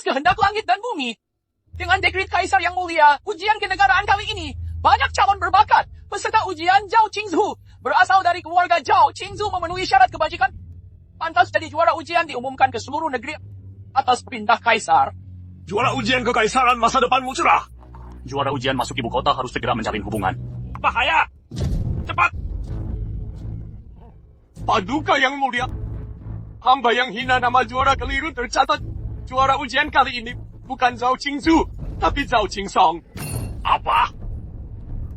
kehendak langit dan bumi. Dengan dekret Kaisar yang mulia, ujian kenegaraan kali ini, banyak calon berbakat. Peserta ujian Zhao Qingzu berasal dari keluarga Zhao Qingzu memenuhi syarat kebajikan. Pantas jadi juara ujian diumumkan ke seluruh negeri atas perintah Kaisar. Juara ujian kekaisaran, masa depanmu cerah. Juara ujian masuk ibu kota harus segera menjalin hubungan. Bahaya! Cepat! Paduka yang mulia, hamba yang hina nama juara keliru tercatat. Juara ujian kali ini bukan Zhao Qingzu, tapi Zhao Qingsong. Apa?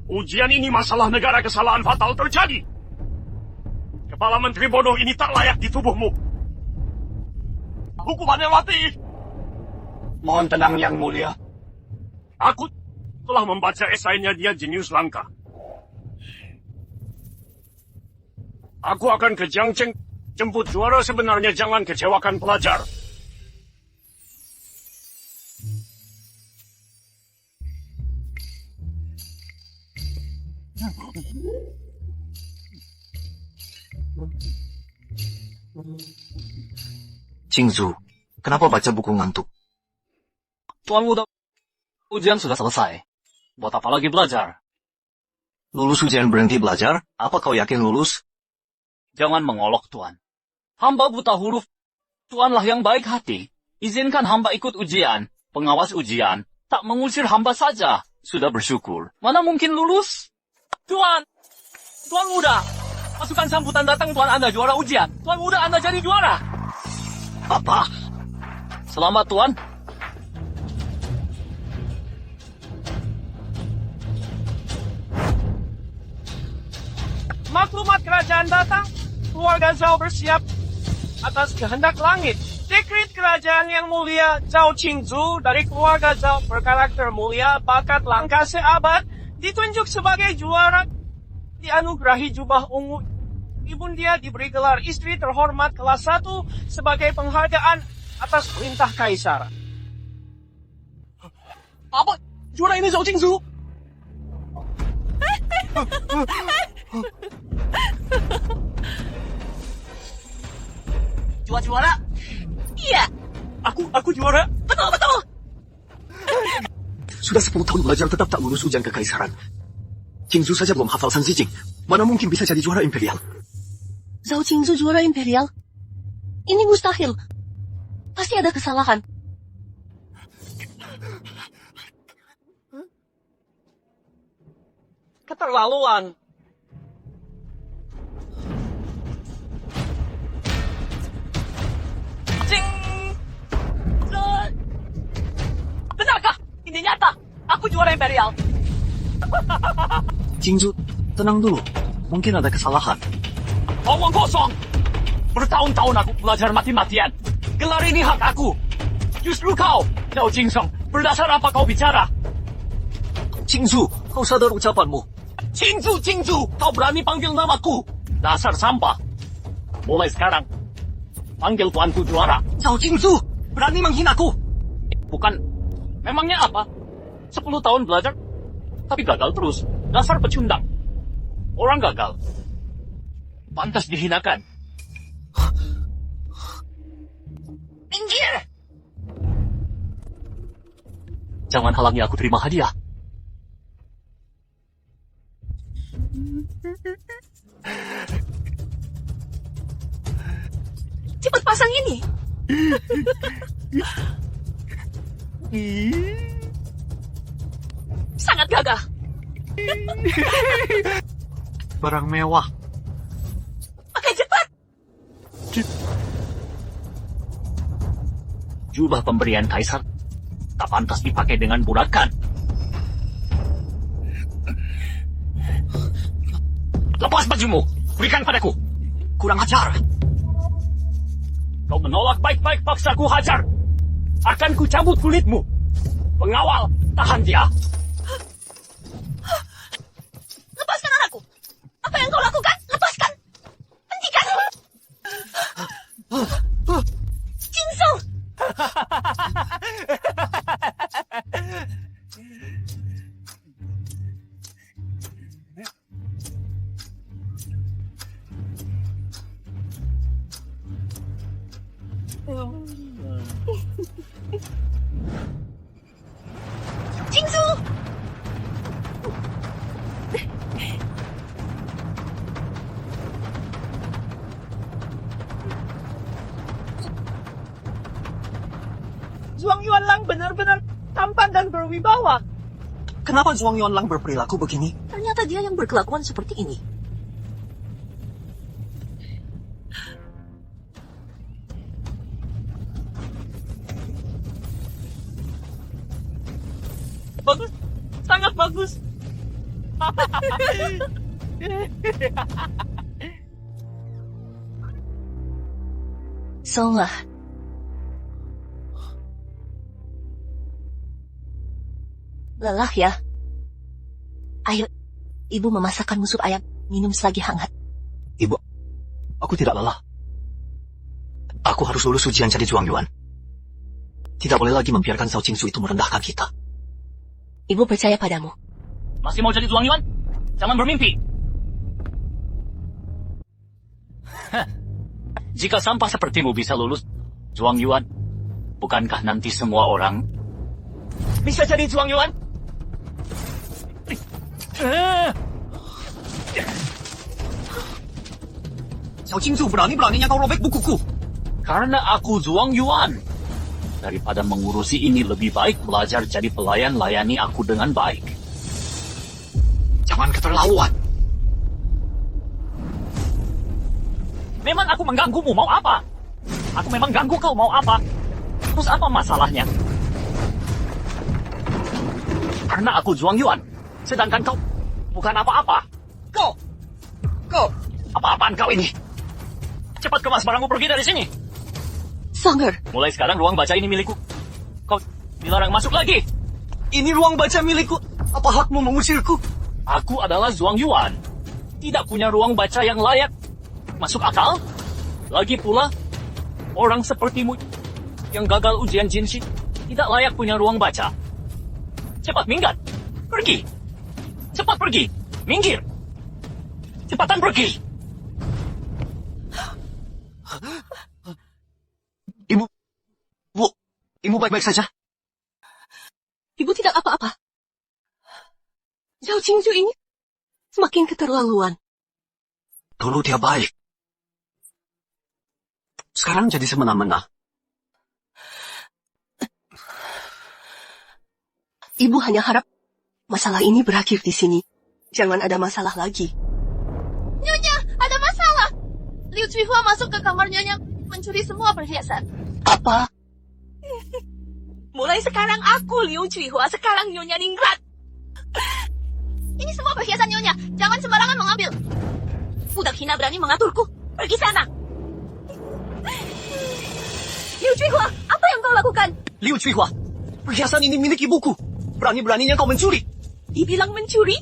Ujian ini masalah negara, kesalahan fatal terjadi. Kepala menteri bodoh ini tak layak di tubuhmu. Hukumannya mati. Mohon tenang yang mulia. Aku telah membaca esainya, dia jenius langka. Aku akan ke Jiangcheng jemput juara sebenarnya, jangan kecewakan pelajar. Qingzu, kenapa baca buku ngantuk? Tuan muda, ujian sudah selesai. Buat apa lagi belajar? Lulus ujian berhenti belajar? Apa kau yakin lulus? Jangan mengolok, Tuan. Hamba buta huruf. Tuanlah yang baik hati. Izinkan hamba ikut ujian. Pengawas ujian tak mengusir hamba saja. Sudah bersyukur. Mana mungkin lulus? Tuan muda, masukkan sambutan datang Tuan Anda juara ujian. Tuan muda Anda jadi juara. Apa? Selamat, Tuan. Maklumat kerajaan datang, keluarga Zhao bersiap atas kehendak langit. Dekret kerajaan yang mulia Zhao Qingzu dari keluarga Zhao berkarakter mulia, bakat langka seabad, ditunjuk sebagai juara, dianugerahi jubah ungu. Ibundia diberi gelar istri terhormat kelas 1 sebagai penghargaan atas perintah Kaisar. Apa? Juara ini Zhao Qingzu? Juara? Iya. Aku juara. Betul. Sudah 10 tahun belajar tetap tak lulus ujian kekaisaran. Qingzu saja belum hafal San Zijing. Mana mungkin bisa jadi juara imperial? Zhao Qingzu juara imperial? Ini mustahil. Pasti ada kesalahan. Keterlaluan. Benarkah? Ini nyata. Aku juara imperial. Qingzu, tenang dulu. Mungkin ada kesalahan. Omong kosong. Bertahun-tahun aku belajar mati-matian. Gelar ini hak aku. Justru kau, Zhao Qingsong, berdasar apa kau bicara? Qingzu, kau sadar ucapanmu. Qingzu, kau berani panggil namaku. Dasar sampah. Mulai sekarang, panggil tuanku juara. Zhao Qingzu, berani menghinaku. Bukan, memangnya apa? 10 tahun belajar, tapi gagal terus. Dasar pecundang. Orang gagal. Pantas dihinakan. Minggir! Jangan halangi aku terima hadiah. Cepat pasang ini. Sangat gagah. Barang mewah. Pakai cepat. Jubah pemberian kaisar tak pantas dipakai dengan burakan. Lepas bajumu, berikan padaku. Kurang ajar. Kau menolak baik-baik, paksa ku hajar. Akan ku cabut kulitmu. Pengawal, tahan dia. Lepaskan anakku. Apa yang kau lakukan? Lepaskan. Hentikan. Qingzu. Qingzu! Zhuang Yuan lang benar-benar tampan dan berwibawa. Kenapa Zhuang Yuan Lang berperilaku begini? Ternyata dia yang berkelakuan seperti ini. Bagus, sangat bagus. Song lah. Lelah ya? Ayo, ibu memasakkan sup ayam. Minum selagi hangat. Ibu, aku tidak lelah. Aku harus lulus ujian jadi Zhuang Yuan. Tidak boleh lagi membiarkan Zhao Qingzu itu merendahkan kita. Ibu percaya padamu. Masih mau jadi Zhuang Yuan? Jangan bermimpi. Hah. Jika sampah sepertimu bisa lulus Zhuang Yuan, bukankah nanti semua orang bisa jadi Zhuang Yuan? Zhao Qingzu berani-beraninya kau robek bukuku. Karena aku Zhuang Yuan. Daripada mengurusi ini, lebih baik belajar jadi pelayan, layani aku dengan baik. Jangan keterlaluan. Memang aku mengganggumu, mau apa? Aku memang ganggu kau, mau apa? Terus apa masalahnya? Karena aku Zhuang Yuan, sedangkan kau bukan apa-apa. Kau, apa-apaan kau ini? Cepat kemas barangmu, pergi dari sini. Song'er, Mulai sekarang ruang baca ini milikku. Kau dilarang masuk lagi. Ini ruang baca milikku. Apa hakmu mengusirku? Aku adalah Zhuang Yuan. Tidak punya ruang baca yang layak. Masuk akal? Lagi pula, orang sepertimu yang gagal ujian Jinshi tidak layak punya ruang baca. Cepat minggat. Pergi. Cepat pergi. Minggir. Cepatan pergi. Ibu baik-baik saja? ibu tidak apa-apa. Zhao Qingzu ini semakin keterlaluan. Dulu dia baik. Sekarang jadi semena-mena. Ibu hanya harap masalah ini berakhir di sini. Jangan ada masalah lagi. Nyonya, ada masalah. Liu Cuihua masuk ke kamar Nyonya mencuri semua perhiasan. Apa? Mulai sekarang aku Liu Cuihua, sekarang Nyonya Ningrat. Ini semua perhiasan Nyonya, jangan sembarangan mengambil. Budak hina berani mengaturku. Pergi sana. Liu Cuihua, apa yang kau lakukan? Liu Cuihua, perhiasan ini milik ibuku. Berani-beraninya kau mencuri. Dibilang mencuri?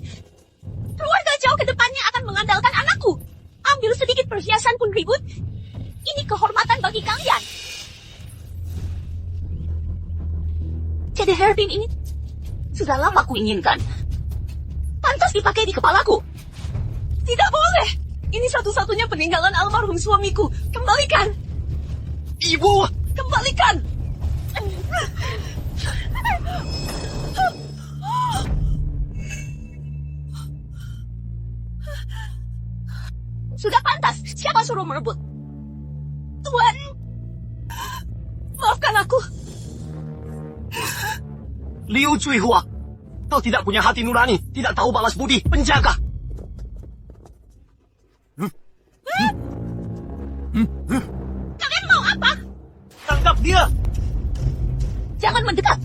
Keluarga jauh ke depannya akan mengandalkan anakku. Ambil sedikit perhiasan pun ribut. Ini kehormatan bagi kalian. Jadi hairpin ini sudah lama ku inginkan. Pantas dipakai di kepalaku. Tidak boleh. Ini satu-satunya peninggalan almarhum suamiku. Kembalikan. Ibu! Kembalikan. Sudah pantas. Siapa suruh merebut? Tuan. Maafkan aku. Liu Cuihua, kau tidak punya hati nurani, tidak tahu balas budi, penjaga. Kalian mau apa? Tangkap dia. Jangan mendekat.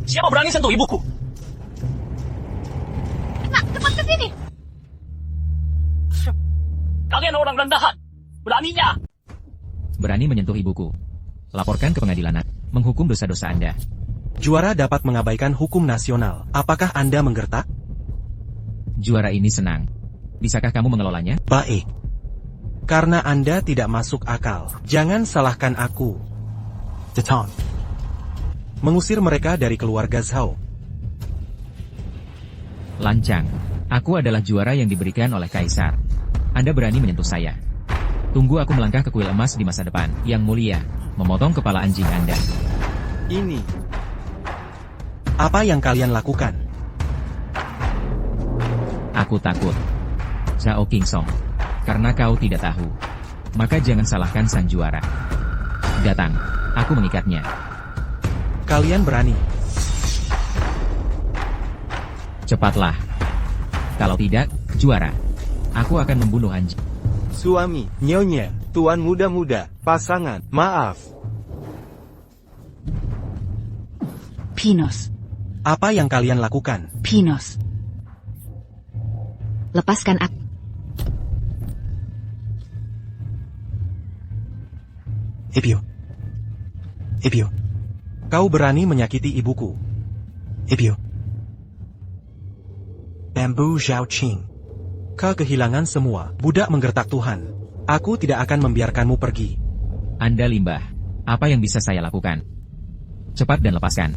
Siapa berani sentuh ibuku? Nak, cepat ke sini. Kalian orang rendahan. Beraninya. Berani menyentuh ibuku. Laporkan ke pengadilan, menghukum dosa-dosa Anda. Juara dapat mengabaikan hukum nasional. Apakah Anda menggertak? Juara ini senang. Bisakah kamu mengelolanya? Baik. Karena Anda tidak masuk akal, jangan salahkan aku. Zeton. Mengusir mereka dari keluarga Zhao. Lancang. Aku adalah juara yang diberikan oleh Kaisar. Anda berani menyentuh saya. Tunggu aku melangkah ke kuil emas di masa depan. Yang mulia, memotong kepala anjing Anda. Ini Apa yang kalian lakukan? Aku takut. Zhao Qingsong. Karena kau tidak tahu. Maka jangan salahkan sang juara. Datang. Aku mengikatnya. Kalian berani. Cepatlah. Kalau tidak, juara. Aku akan membunuh anjing. Suami, nyonya, tuan muda-muda, pasangan, maaf. Pinos. Apa yang kalian lakukan? Pinos. Lepaskan aku. Ipio. Kau berani menyakiti ibuku. Ipio. Bambu Zhaoqing. Kau kehilangan semua, budak menggertak Tuhan. Aku tidak akan membiarkanmu pergi. Anda limbah. Apa yang bisa saya lakukan? Cepat dan lepaskan.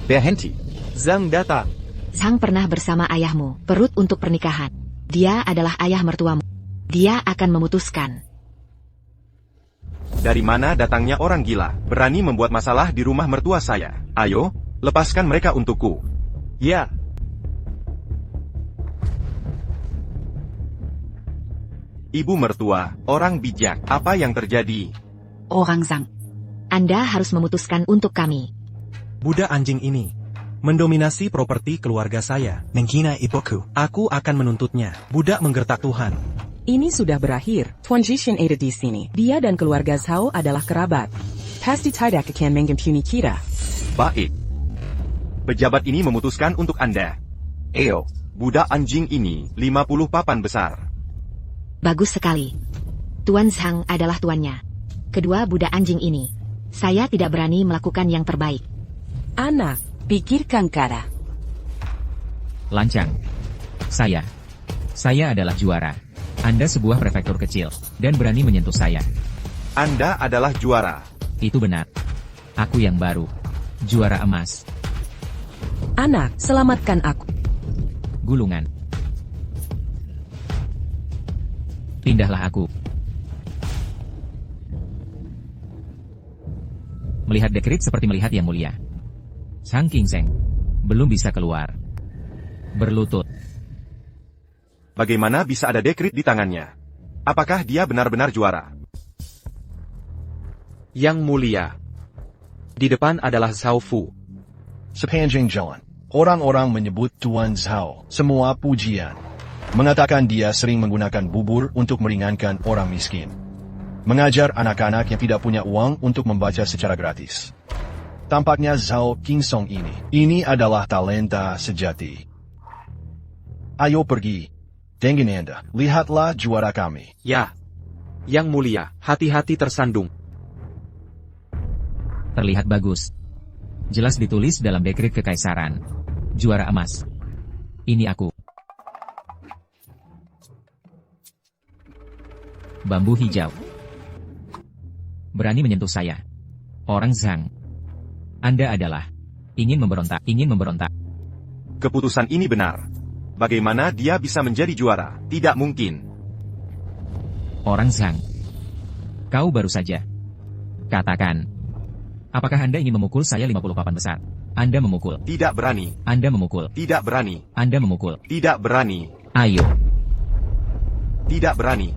Berhenti. Zhang datang. Zhang pernah bersama ayahmu, perut untuk pernikahan. Dia adalah ayah mertuamu. Dia akan memutuskan. Dari mana datangnya orang gila, berani membuat masalah di rumah mertua saya? Ayo, lepaskan mereka untukku. Ya. Ibu mertua, orang bijak, apa yang terjadi? Orang Zhang. Anda harus memutuskan untuk kami. Budak anjing ini mendominasi properti keluarga saya. Menghina ibuku. Aku akan menuntutnya. Budak menggertak Tuhan. Ini sudah berakhir. Tuan Jishin ada di sini. Dia dan keluarga Zhao adalah kerabat. Pasti tidak akan mengampuni kita. Baik. Pejabat ini memutuskan untuk Anda. Eo, budak anjing ini 50 papan besar. Bagus sekali. Tuan Zhang adalah tuannya. Kedua budak anjing ini. Saya tidak berani melakukan yang terbaik. Anak, pikirkan cara. Lancang. Saya adalah juara. Anda sebuah prefektur kecil, dan berani menyentuh saya. Anda adalah juara. Itu benar. Aku yang baru. Juara emas. Anak, selamatkan aku. Gulungan. Pindahlah aku. Melihat dekrit seperti melihat yang mulia. Zhang Qingsong belum bisa keluar. Berlutut. Bagaimana bisa ada dekrit di tangannya? Apakah dia benar-benar juara? Yang mulia. Di depan adalah Zhao Fu. Sepanjang jalan, orang-orang menyebut Tuan Zhao semua pujian. Mengatakan dia sering menggunakan bubur untuk meringankan orang miskin. Mengajar anak-anak yang tidak punya uang untuk membaca secara gratis. Tampaknya Zhao Qingsong ini adalah talenta sejati. Ayo pergi. Dengan Anda, lihatlah juara kami. Ya. Yang mulia, hati-hati tersandung. Terlihat bagus. Jelas ditulis dalam dekrit kekaisaran. Juara emas. Ini aku. Bambu hijau. Berani menyentuh saya. Orang Zhang. Anda adalah ingin memberontak. Keputusan ini benar. Bagaimana dia bisa menjadi juara? Tidak mungkin. Orang Zhang. Kau baru saja. Katakan. Apakah Anda ingin memukul saya 50 papan besar? Anda memukul. Tidak berani. Anda memukul. Tidak berani. Anda memukul. Tidak berani. Ayo. Tidak berani.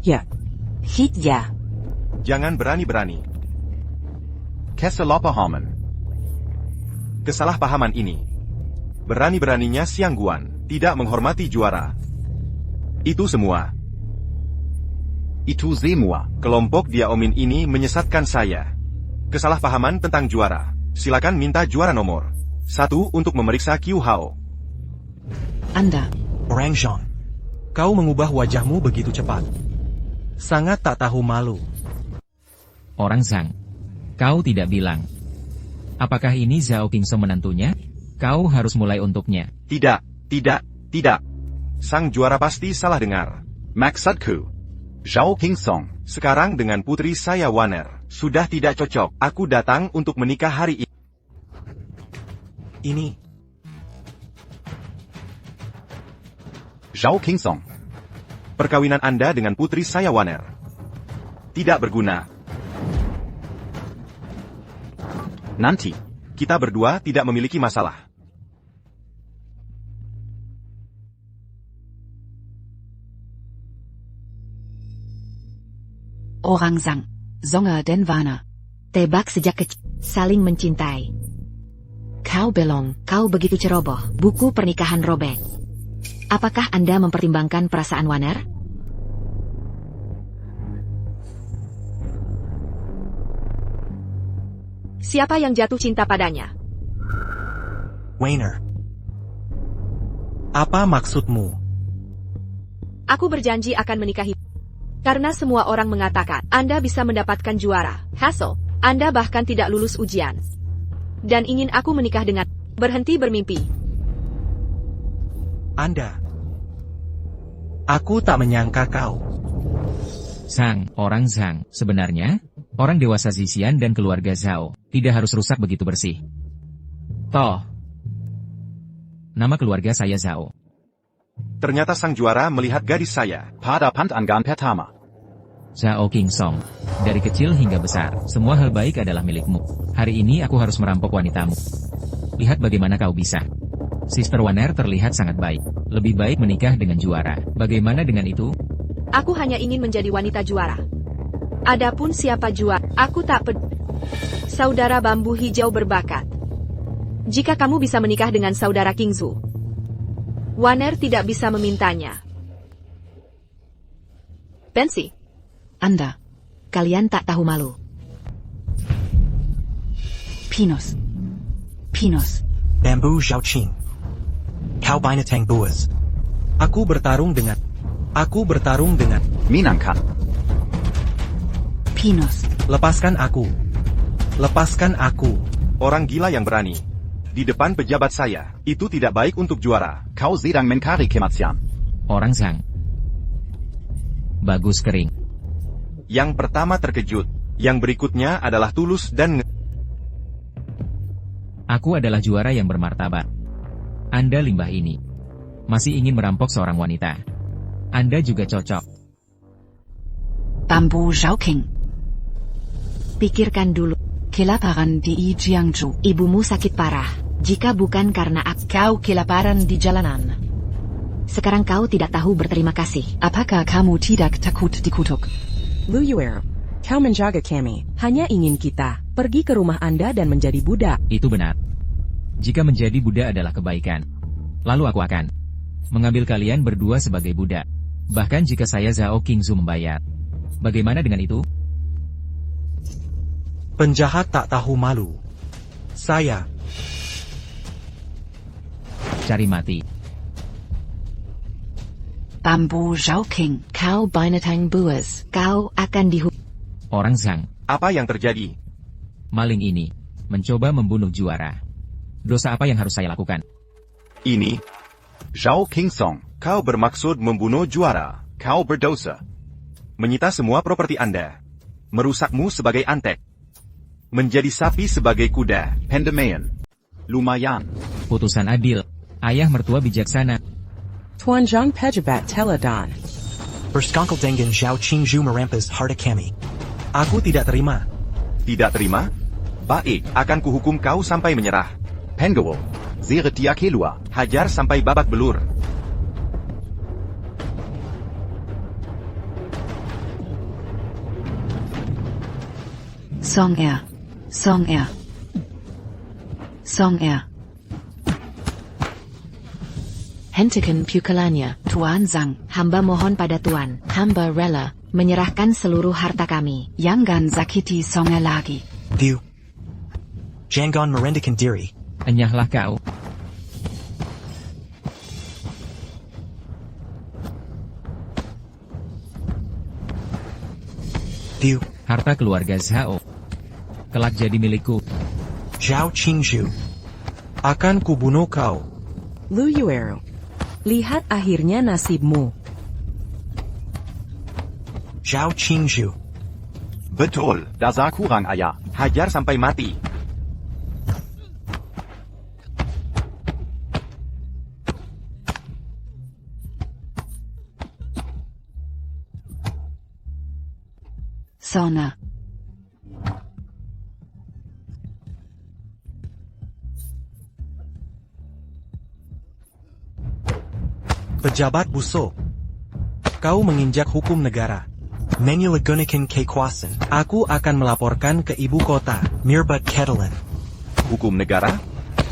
Ya. Hit ya. Jangan berani-berani. Kesalahpahaman. Kesalahpahaman ini. Berani-beraninya Xiang Guan tidak menghormati juara. Itu semua. Kelompok Diaomin ini menyesatkan saya. Kesalahpahaman tentang juara. Silakan minta juara nomor 1 untuk memeriksa Qiu Hao. Anda. Orang Zhang. Kau mengubah wajahmu begitu cepat. Sangat tak tahu malu. Orang Zhang. Kau tidak bilang. Apakah ini Zhao Qingsong menantunya? Kau harus mulai untuknya. Tidak. Sang juara pasti salah dengar. Maksudku, Zhao Qingsong, sekarang dengan putri saya Waner, sudah tidak cocok. Aku datang untuk menikah hari ini. Zhao Qingsong. Perkawinan Anda dengan putri saya Waner tidak berguna. Nanti, kita berdua tidak memiliki masalah. Orang sang, Zonger den Warner. Tebak sejak kecil, saling mencintai. Kau belong, kau begitu ceroboh, buku pernikahan robek. Apakah Anda mempertimbangkan perasaan Warner? Siapa yang jatuh cinta padanya? Wainer. Apa maksudmu? Aku berjanji akan menikahi. Karena semua orang mengatakan, Anda bisa mendapatkan juara, hasil, Anda bahkan tidak lulus ujian. Dan ingin aku menikah dengan, berhenti bermimpi. Anda. Aku tak menyangka kau. Orang Zhang, sebenarnya, orang dewasa Zixian dan keluarga Zhao, tidak harus rusak begitu bersih. Toh, nama keluarga saya Zhao. Ternyata sang juara melihat gadis saya. Pada pantangan pertama. Zhao Qingsong. Dari kecil hingga besar, semua hal baik adalah milikmu. Hari ini aku harus merampok wanitamu. Lihat bagaimana kau bisa. Sister Warner terlihat sangat baik. Lebih baik menikah dengan juara. Bagaimana dengan itu? Aku hanya ingin menjadi wanita juara. Adapun siapa juara, aku tak peduli. Saudara bambu hijau berbakat. Jika kamu bisa menikah dengan saudara Qingzu, Warner tidak bisa memintanya. Pensi. Anda. Kalian tak tahu malu. Pinus. Bambu Xiaoqing. Kau binatang buas. Aku bertarung dengan. Minangkan. Pinus. Lepaskan aku. Orang gila yang berani. Di depan pejabat saya, itu tidak baik untuk juara. Kau sedang mencari kematian. Orang Zhang. Bagus kering. Yang pertama terkejut. Yang berikutnya adalah tulus dan Aku adalah juara yang bermartabat. Anda limbah ini. Masih ingin merampok seorang wanita. Anda juga cocok. Bambu Zhaoqing. Pikirkan dulu. Kelaparan di Jiangsu. Ibumu sakit parah. Jika bukan karena kau kelaparan di jalanan. Sekarang kau tidak tahu berterima kasih. Apakah kamu tidak takut dikutuk? Lu Yuer, kau menjaga kami. Hanya ingin kita pergi ke rumah Anda dan menjadi budak. Itu benar. Jika menjadi budak adalah kebaikan, lalu aku akan mengambil kalian berdua sebagai budak. Bahkan jika saya Zhao Qingzu membayar. Bagaimana dengan itu? Penjahat tak tahu malu. Saya. Cari mati. Bambu Zhaoqing. Kau binatang buas. Kau akan dihukum. Orang Zhang. Apa yang terjadi? Maling ini mencoba membunuh juara. Dosa apa yang harus saya lakukan? Ini Zhao Qingsong. Kau bermaksud membunuh juara. Kau berdosa. Menyita semua properti Anda. Merusakmu sebagai antek. Menjadi sapi sebagai kuda. Pendemaian. Lumayan. Putusan adil. Ayah mertua bijaksana. Tuan Zhang Pejabat Teladon. Berskongkel dengan Zhao Qingzu merampas harta kami. Aku tidak terima. Tidak terima? Baik, akan kuhukum kau sampai menyerah. Pengowo. Zirtia Kelua. Hajar sampai babak belur. Song Er. Hentikan pukulannya, Tuan Zhang. Hamba mohon pada Tuan, hamba rela menyerahkan seluruh harta kami. Jangan sakiti Song Er lagi. Diu. Jangan merendahkan diri. Enyahlah kau. Diu. Harta keluarga Zhao kelak jadi milikku. Zhao Qingzu. Akan kubunuh kau. Lu Yuer. Lihat akhirnya nasibmu. Zhao Qingzu. Betul, dasar kurang ayah. Hajar sampai mati. Sona. Pejabat busuk. Kau menginjak hukum negara. Menyalahgunakan kekuasaan. Aku akan melaporkan ke ibu kota. Mirbat Ketelan. Hukum negara?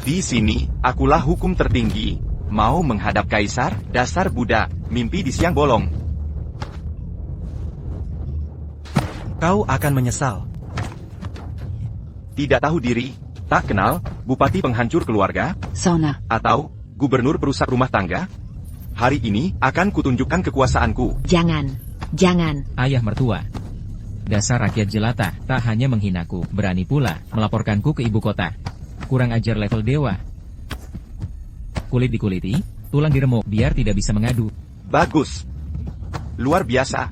Di sini, akulah hukum tertinggi. Mau menghadap kaisar, dasar budak, mimpi di siang bolong. Kau akan menyesal. Tidak tahu diri, tak kenal, bupati penghancur keluarga, Sona. atau gubernur perusak rumah tangga? Hari ini akan kutunjukkan kekuasaanku. Jangan. Ayah mertua. Dasar rakyat jelata, tak hanya menghinaku, berani pula melaporkanku ke ibu kota. Kurang ajar level dewa. Kulit dikuliti, tulang diremuk, biar tidak bisa mengadu. Bagus. Luar biasa.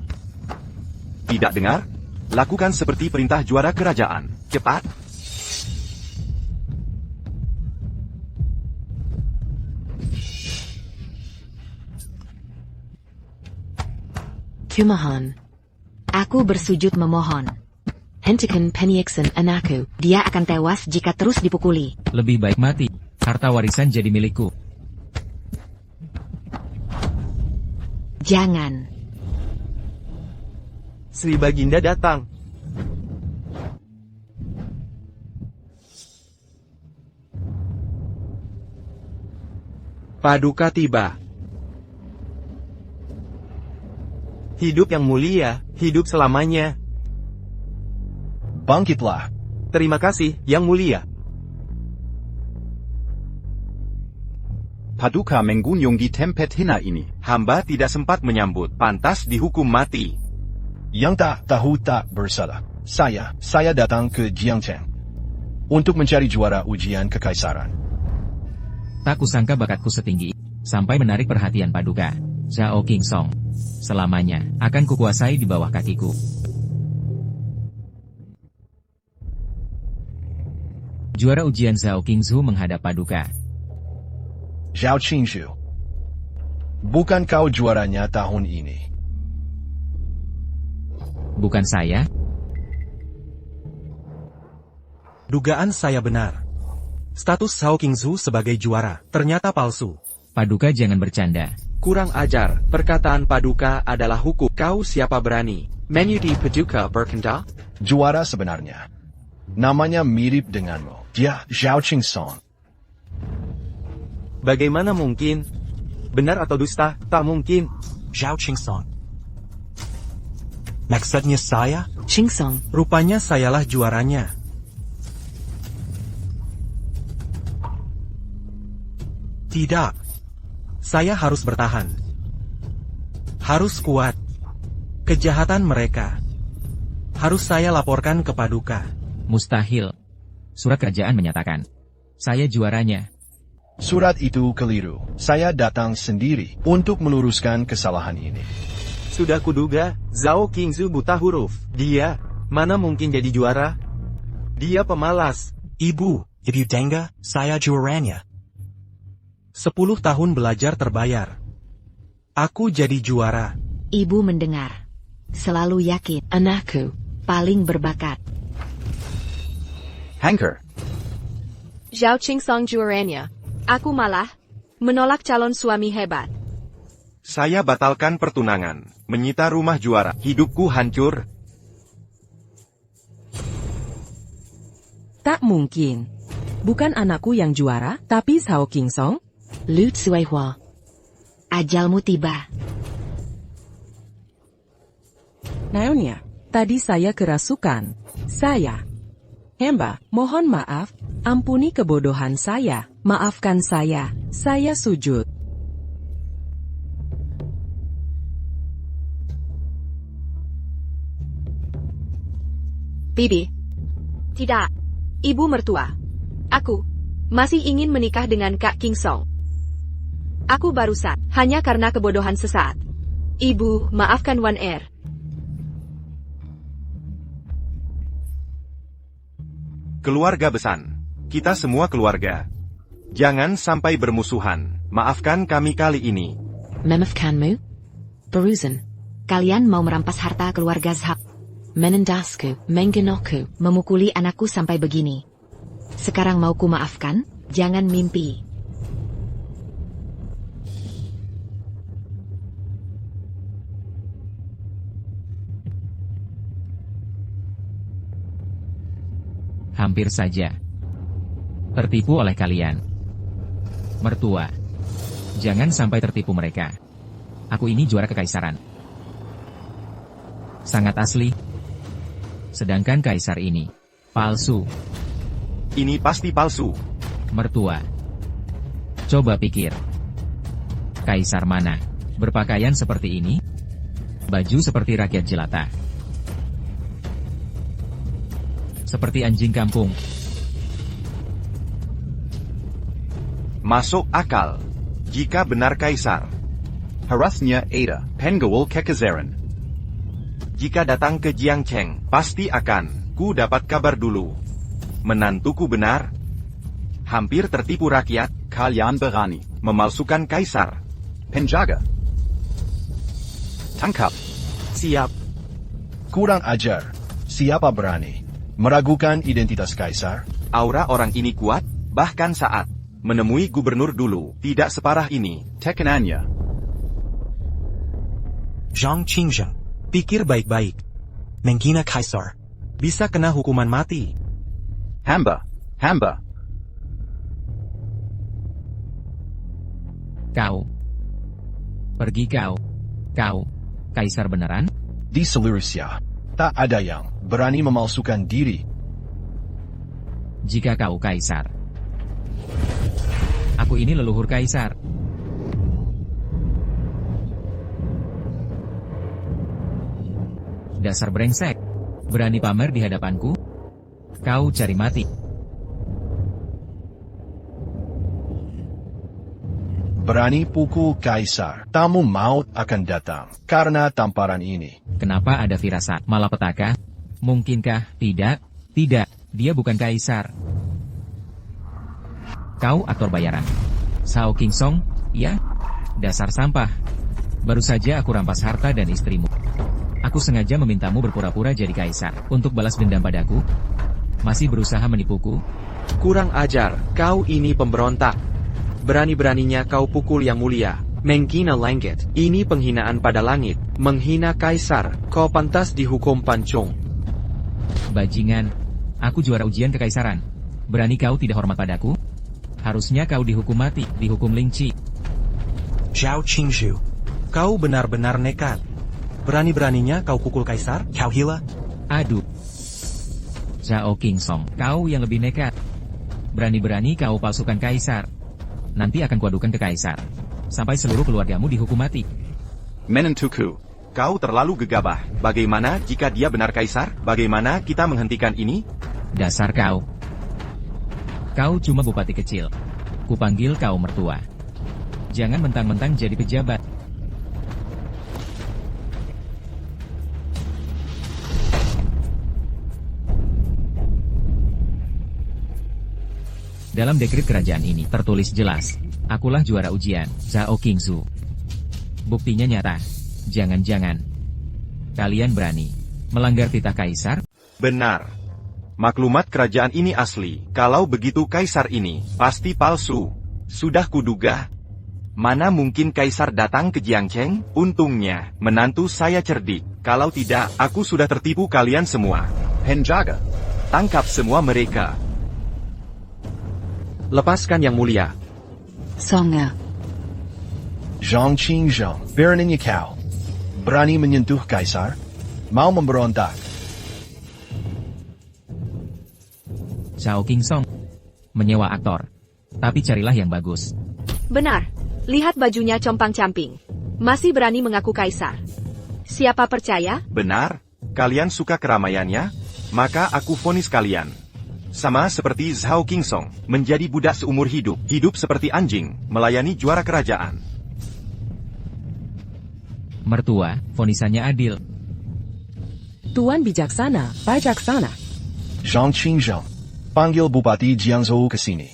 Tidak dengar? Lakukan seperti perintah juara kerajaan. Cepat. Kumohon. Aku bersujud memohon. Hentikan Penieksen anakku. Dia akan tewas jika terus dipukuli. Lebih baik mati. Harta warisan jadi milikku. Jangan. Sri Baginda datang. Paduka tiba. Hidup yang mulia, hidup selamanya. Bangkitlah. Terima kasih, Yang Mulia. Paduka menggunjung di tempat hina ini. Hamba tidak sempat menyambut, pantas dihukum mati. Yang tak tahu tak bersalah. Saya datang ke Jiangcheng untuk mencari juara ujian kekaisaran. Tak kusangka bakatku setinggi, sampai menarik perhatian Paduka. Zhao Qingsong. Selamanya, akan kukuasai di bawah kakiku. Juara ujian Zhao Qingzu menghadap Paduka. Zhao Qingzu. Bukan kau juaranya tahun ini? Bukan saya? Dugaan saya benar. Status Zhao Qingzu sebagai juara ternyata palsu. Paduka jangan bercanda. Kurang ajar, perkataan Paduka adalah hukum. Kau siapa berani menyudi Paduka berkendal? Juara sebenarnya. Namanya mirip denganmu. Dia Zhao Qingsong. Bagaimana mungkin? Benar atau dusta? Tak mungkin. Zhao Qingsong. Maksudnya saya? Qingsong. Rupanya sayalah juaranya. Tidak. Saya harus bertahan. Harus kuat. Kejahatan mereka harus saya laporkan ke Paduka. Mustahil. Surat kerajaan menyatakan, saya juaranya. Surat itu keliru. Saya datang sendiri untuk meluruskan kesalahan ini. Sudah kuduga, Zhao Qingzu buta huruf. Dia, mana mungkin jadi juara? Dia pemalas. Ibu, Dengga, saya juaranya. 10 tahun belajar terbayar. Aku jadi juara. Ibu mendengar. Selalu yakin, anakku paling berbakat. Hanker. Zhao Qingsong juaranya. Aku malah menolak calon suami hebat. Saya batalkan pertunangan, menyita rumah juara, hidupku hancur. Tak mungkin. Bukan anakku yang juara, tapi Zhao Qingsong. Lu Tsuehua. Ajalmu tiba. Naonya, tadi saya kerasukan. Hamba, mohon maaf, ampuni kebodohan saya, maafkan saya sujud. Bibi. Tidak. Ibu mertua. Aku masih ingin menikah dengan Kak Qingsong. Aku barusan, hanya karena kebodohan sesaat. Ibu, maafkan Wan Er. Keluarga besan. Kita semua keluarga. Jangan sampai bermusuhan. Maafkan kami kali ini. Memaafkanmu? Peruzen. Kalian mau merampas harta keluarga Zhao. Menendasku, menggenokku, memukuli anakku sampai begini. Sekarang mau ku maafkan? Jangan mimpi. Hampir saja. Tertipu oleh kalian. Mertua. Jangan sampai tertipu mereka. Aku ini juara kekaisaran. Sangat asli. Sedangkan kaisar ini palsu. Ini pasti palsu. Mertua. Coba pikir. Kaisar mana berpakaian seperti ini? Baju seperti rakyat jelata. Seperti anjing kampung. Masuk akal. Jika benar kaisar. Harusnya ada penggawal kekaisaran. Jika datang ke Jiangcheng, pasti akan ku dapat kabar dulu. Menantuku benar. Hampir tertipu rakyat. Kalian berani memalsukan kaisar. Penjaga. Tangkap. Siap. Kurang ajar. Siapa berani meragukan identitas kaisar? Aura orang ini kuat, bahkan saat menemui gubernur dulu, tidak separah ini. Tekanannya. Zhang Qingzheng, pikir baik-baik. Menghina kaisar. Bisa kena hukuman mati. Hamba. Kau. Pergi kau. Kau. Kaisar beneran? Di seluruh Asia, tak ada yang berani memalsukan diri. Jika kau kaisar. Aku ini leluhur kaisar. Dasar brengsek. Berani pamer di hadapanku? Kau cari mati. Berani pukul kaisar, tamu maut akan datang karena tamparan ini. Kenapa ada firasat malapetaka? Mungkinkah? Tidak, dia bukan kaisar. Kau aktor bayaran. Zhao Qingsong, ya? Dasar sampah. Baru saja aku rampas harta dan istrimu. Aku sengaja memintamu berpura-pura jadi kaisar untuk balas dendam padaku. Masih berusaha menipuku? Kurang ajar, kau ini pemberontak. Berani-beraninya kau pukul yang mulia. Menghina langit. Ini penghinaan pada langit. Menghina kaisar. Kau pantas dihukum pancung. Bajingan. Aku juara ujian kekaisaran. Berani kau tidak hormat padaku? Harusnya kau dihukum mati. Dihukum lingci. Zhao Qingzhu, kau benar-benar nekat. Berani-beraninya kau pukul kaisar? Kau hila? Aduh. Zhao Qingsong, kau yang lebih nekat. Berani-berani kau palsukan kaisar. Nanti akan kuadukan ke kaisar. Sampai seluruh keluargamu dihukum mati. Menentuku. Kau terlalu gegabah. Bagaimana jika dia benar kaisar? Bagaimana kita menghentikan ini? Dasar kau. Kau cuma bupati kecil. Kupanggil kau mertua. Jangan mentang-mentang jadi pejabat. Dalam dekret kerajaan ini tertulis jelas, akulah juara ujian, Zhao Qingshu. Buktinya nyata. Jangan-jangan kalian berani melanggar titah kaisar? Benar. Maklumat kerajaan ini asli. Kalau begitu kaisar ini pasti palsu. Sudah kuduga. Mana mungkin kaisar datang ke Jiangcheng? Untungnya, menantu saya cerdik. Kalau tidak, aku sudah tertipu kalian semua. Penjaga. Tangkap semua mereka. Lepaskan yang mulia. Songa. Zhang Qingzheng, beraninya kau berani menyentuh kaisar? Mau memberontak? Zhao Qingsong, menyewa aktor. Tapi carilah yang bagus. Benar. Lihat bajunya compang-camping. Masih berani mengaku kaisar. Siapa percaya? Benar. Kalian suka keramaiannya? Maka aku vonis kalian. Sama seperti Zhao Qingsong, menjadi budak seumur hidup. Hidup seperti anjing, melayani juara kerajaan. Mertua, vonisannya adil. Tuan bijaksana, bijaksana. Zhang Qingzheng, panggil Bupati Jiangzhou ke sini.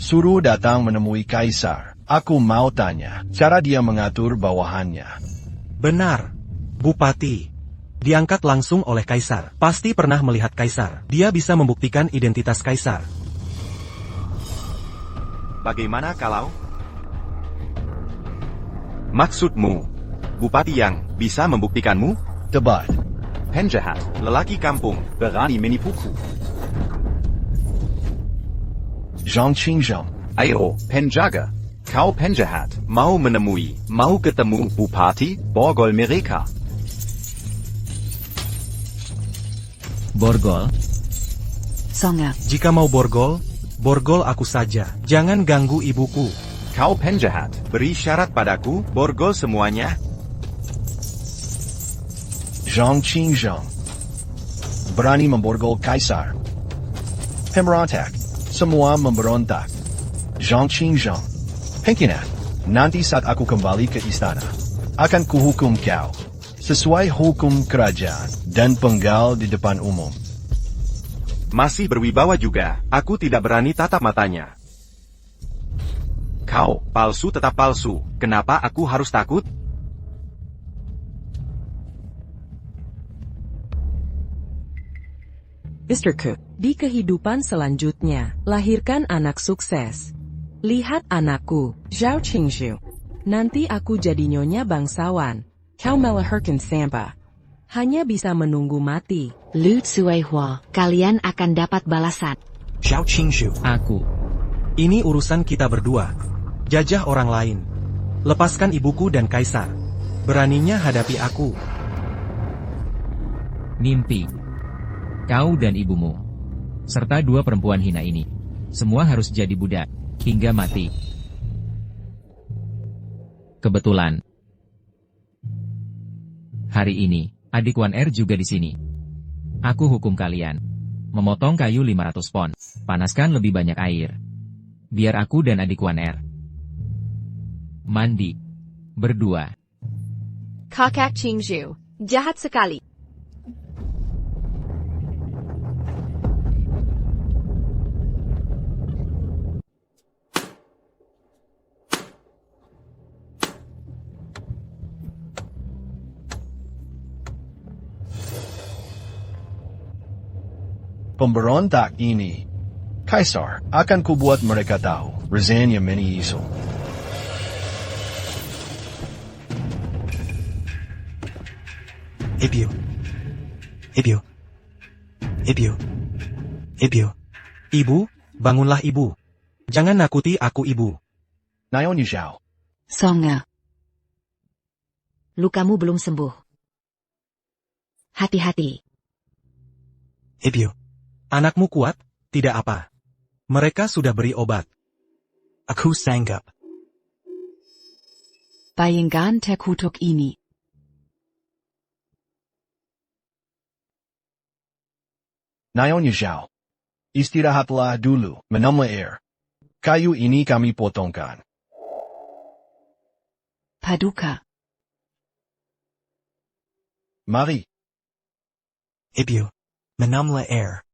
Suruh datang menemui kaisar. Aku mau tanya, cara dia mengatur bawahannya. Benar, Bupati. Diangkat langsung oleh kaisar. Pasti pernah melihat kaisar. Dia bisa membuktikan identitas kaisar. Bagaimana kalau? Maksudmu, Bupati yang bisa membuktikanmu? Debat. Penjahat. Lelaki kampung. Berani menipuku. Zhang Qingzheng. Ayo, penjaga. Kau penjahat. Mau menemui, mau ketemu Bupati Borgol mereka. Borgol, Songa. Jika mau borgol, borgol aku saja. Jangan ganggu ibuku. Kau penjahat. Beri syarat padaku, borgol semuanya. Zhang Qingzheng. Berani memborgol kaisar. Pemberontak. Semua memberontak. Zhang Qingzheng. Pengkhianat. Nanti saat aku kembali ke istana, akan kuhukum kau sesuai hukum kerajaan dan penggal di depan umum. Masih berwibawa juga, aku tidak berani tatap matanya. Kau, palsu tetap palsu, kenapa aku harus takut? Mr. Cook, di kehidupan selanjutnya, lahirkan anak sukses. Lihat anakku, Zhao Qingzhu. Nanti aku jadi nyonya bangsawan. Kau melahirkan Samba. Hanya bisa menunggu mati. Lu Tsuehua, kalian akan dapat balasan. Zhao Qingzhu. aku. Ini urusan kita berdua. Jajah orang lain. Lepaskan ibuku dan kaisar. Beraninya hadapi aku. Mimpi. Kau dan ibumu. Serta 2 perempuan hina ini. Semua harus jadi budak. Hingga mati. Kebetulan. Hari ini, adik Wan Er juga di sini. Aku hukum kalian. Memotong kayu 500 pon. Panaskan lebih banyak air. Biar aku dan adik Wan Er mandi. Berdua. Kakak Qingzhu, jahat sekali. Pemberontak ini, kaisar, akan kubuat mereka tahu rezanya meni iso. Ibu. Ibu. Ibu. Ibu. Ibu, bangunlah ibu. Jangan nakuti aku ibu. Naon Zhao. Songa. Lukamu belum sembuh. Hati-hati. Ibu. Anakmu kuat? Tidak apa. Mereka sudah beri obat. Aku sanggap. Bayangkan terkutuk ini. Naon Zhao. Istirahatlah dulu, minumlah air. Kayu ini kami potongkan. Paduka. Mari. Ibu. Minumlah air.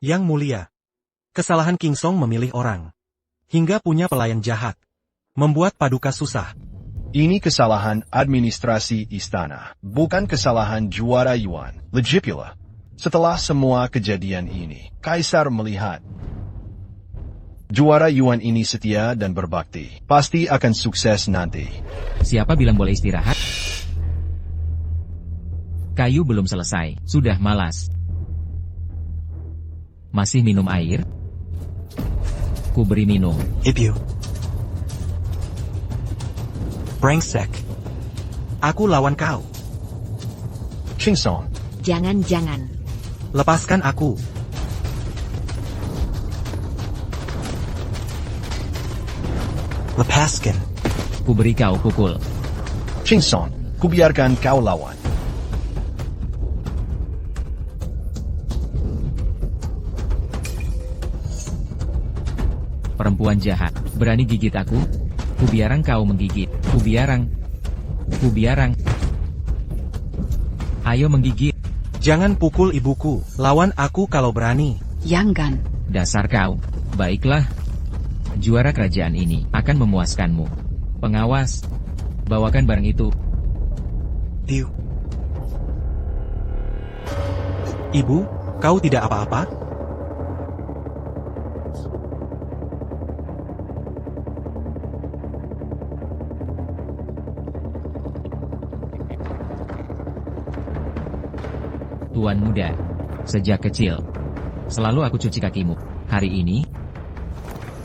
Yang mulia. Kesalahan King Song memilih orang. Hingga punya pelayan jahat. Membuat Paduka susah. Ini kesalahan administrasi istana, bukan kesalahan juara Yuan. Legit pula. Setelah semua kejadian ini, Kaisar melihat juara Yuan ini setia dan berbakti. Pasti akan sukses nanti. Siapa bilang boleh istirahat? Kayu belum selesai, sudah malas. Masih minum air? Ku beri minum. Ibu. Brengsek. Aku lawan kau. King Song. Jangan-jangan. Lepaskan aku. Lepaskan. Ku beri kau pukul. King Song, kubiarkan kau lawan. Perempuan jahat, berani gigit aku? Kubiarang kau menggigit. Kubiarang. Ayo menggigit. Jangan pukul ibuku. Lawan aku kalau berani. Jangan. Dasar kau. Baiklah. Juara kerajaan ini akan memuaskanmu. Pengawas. Bawakan barang itu. Ibu, kau tidak apa-apa? Tuan muda. Sejak kecil, selalu aku cuci kakimu. Hari ini,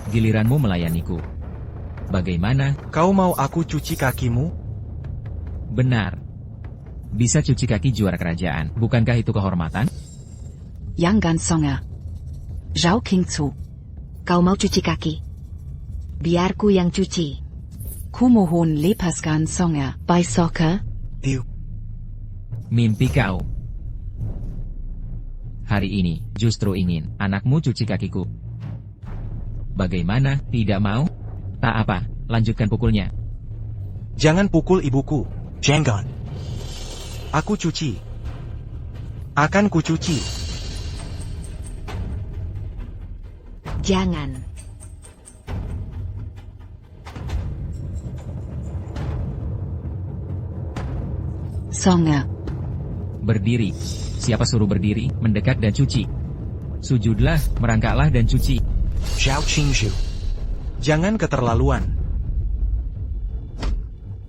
giliranmu melayaniku. Bagaimana? Kau mau aku cuci kakimu? Benar. Bisa cuci kaki juara kerajaan, bukankah itu kehormatan? Yang Gansonga. Zhao Qingzu. Kau mau cuci kaki? Biarku yang cuci. Kumohon lepaskan Songa. By Soccer. Mimpi kau. Hari ini, justru ingin anakmu cuci kakiku. Bagaimana, tidak mau? Tak apa, lanjutkan pukulnya. Jangan pukul ibuku. Jangan. Aku cuci. Akan kucuci. Jangan. Songa. Berdiri. Siapa suruh berdiri, mendekat dan cuci. Sujudlah, merangkaklah dan cuci. Zhao Qingzhu. Jangan keterlaluan.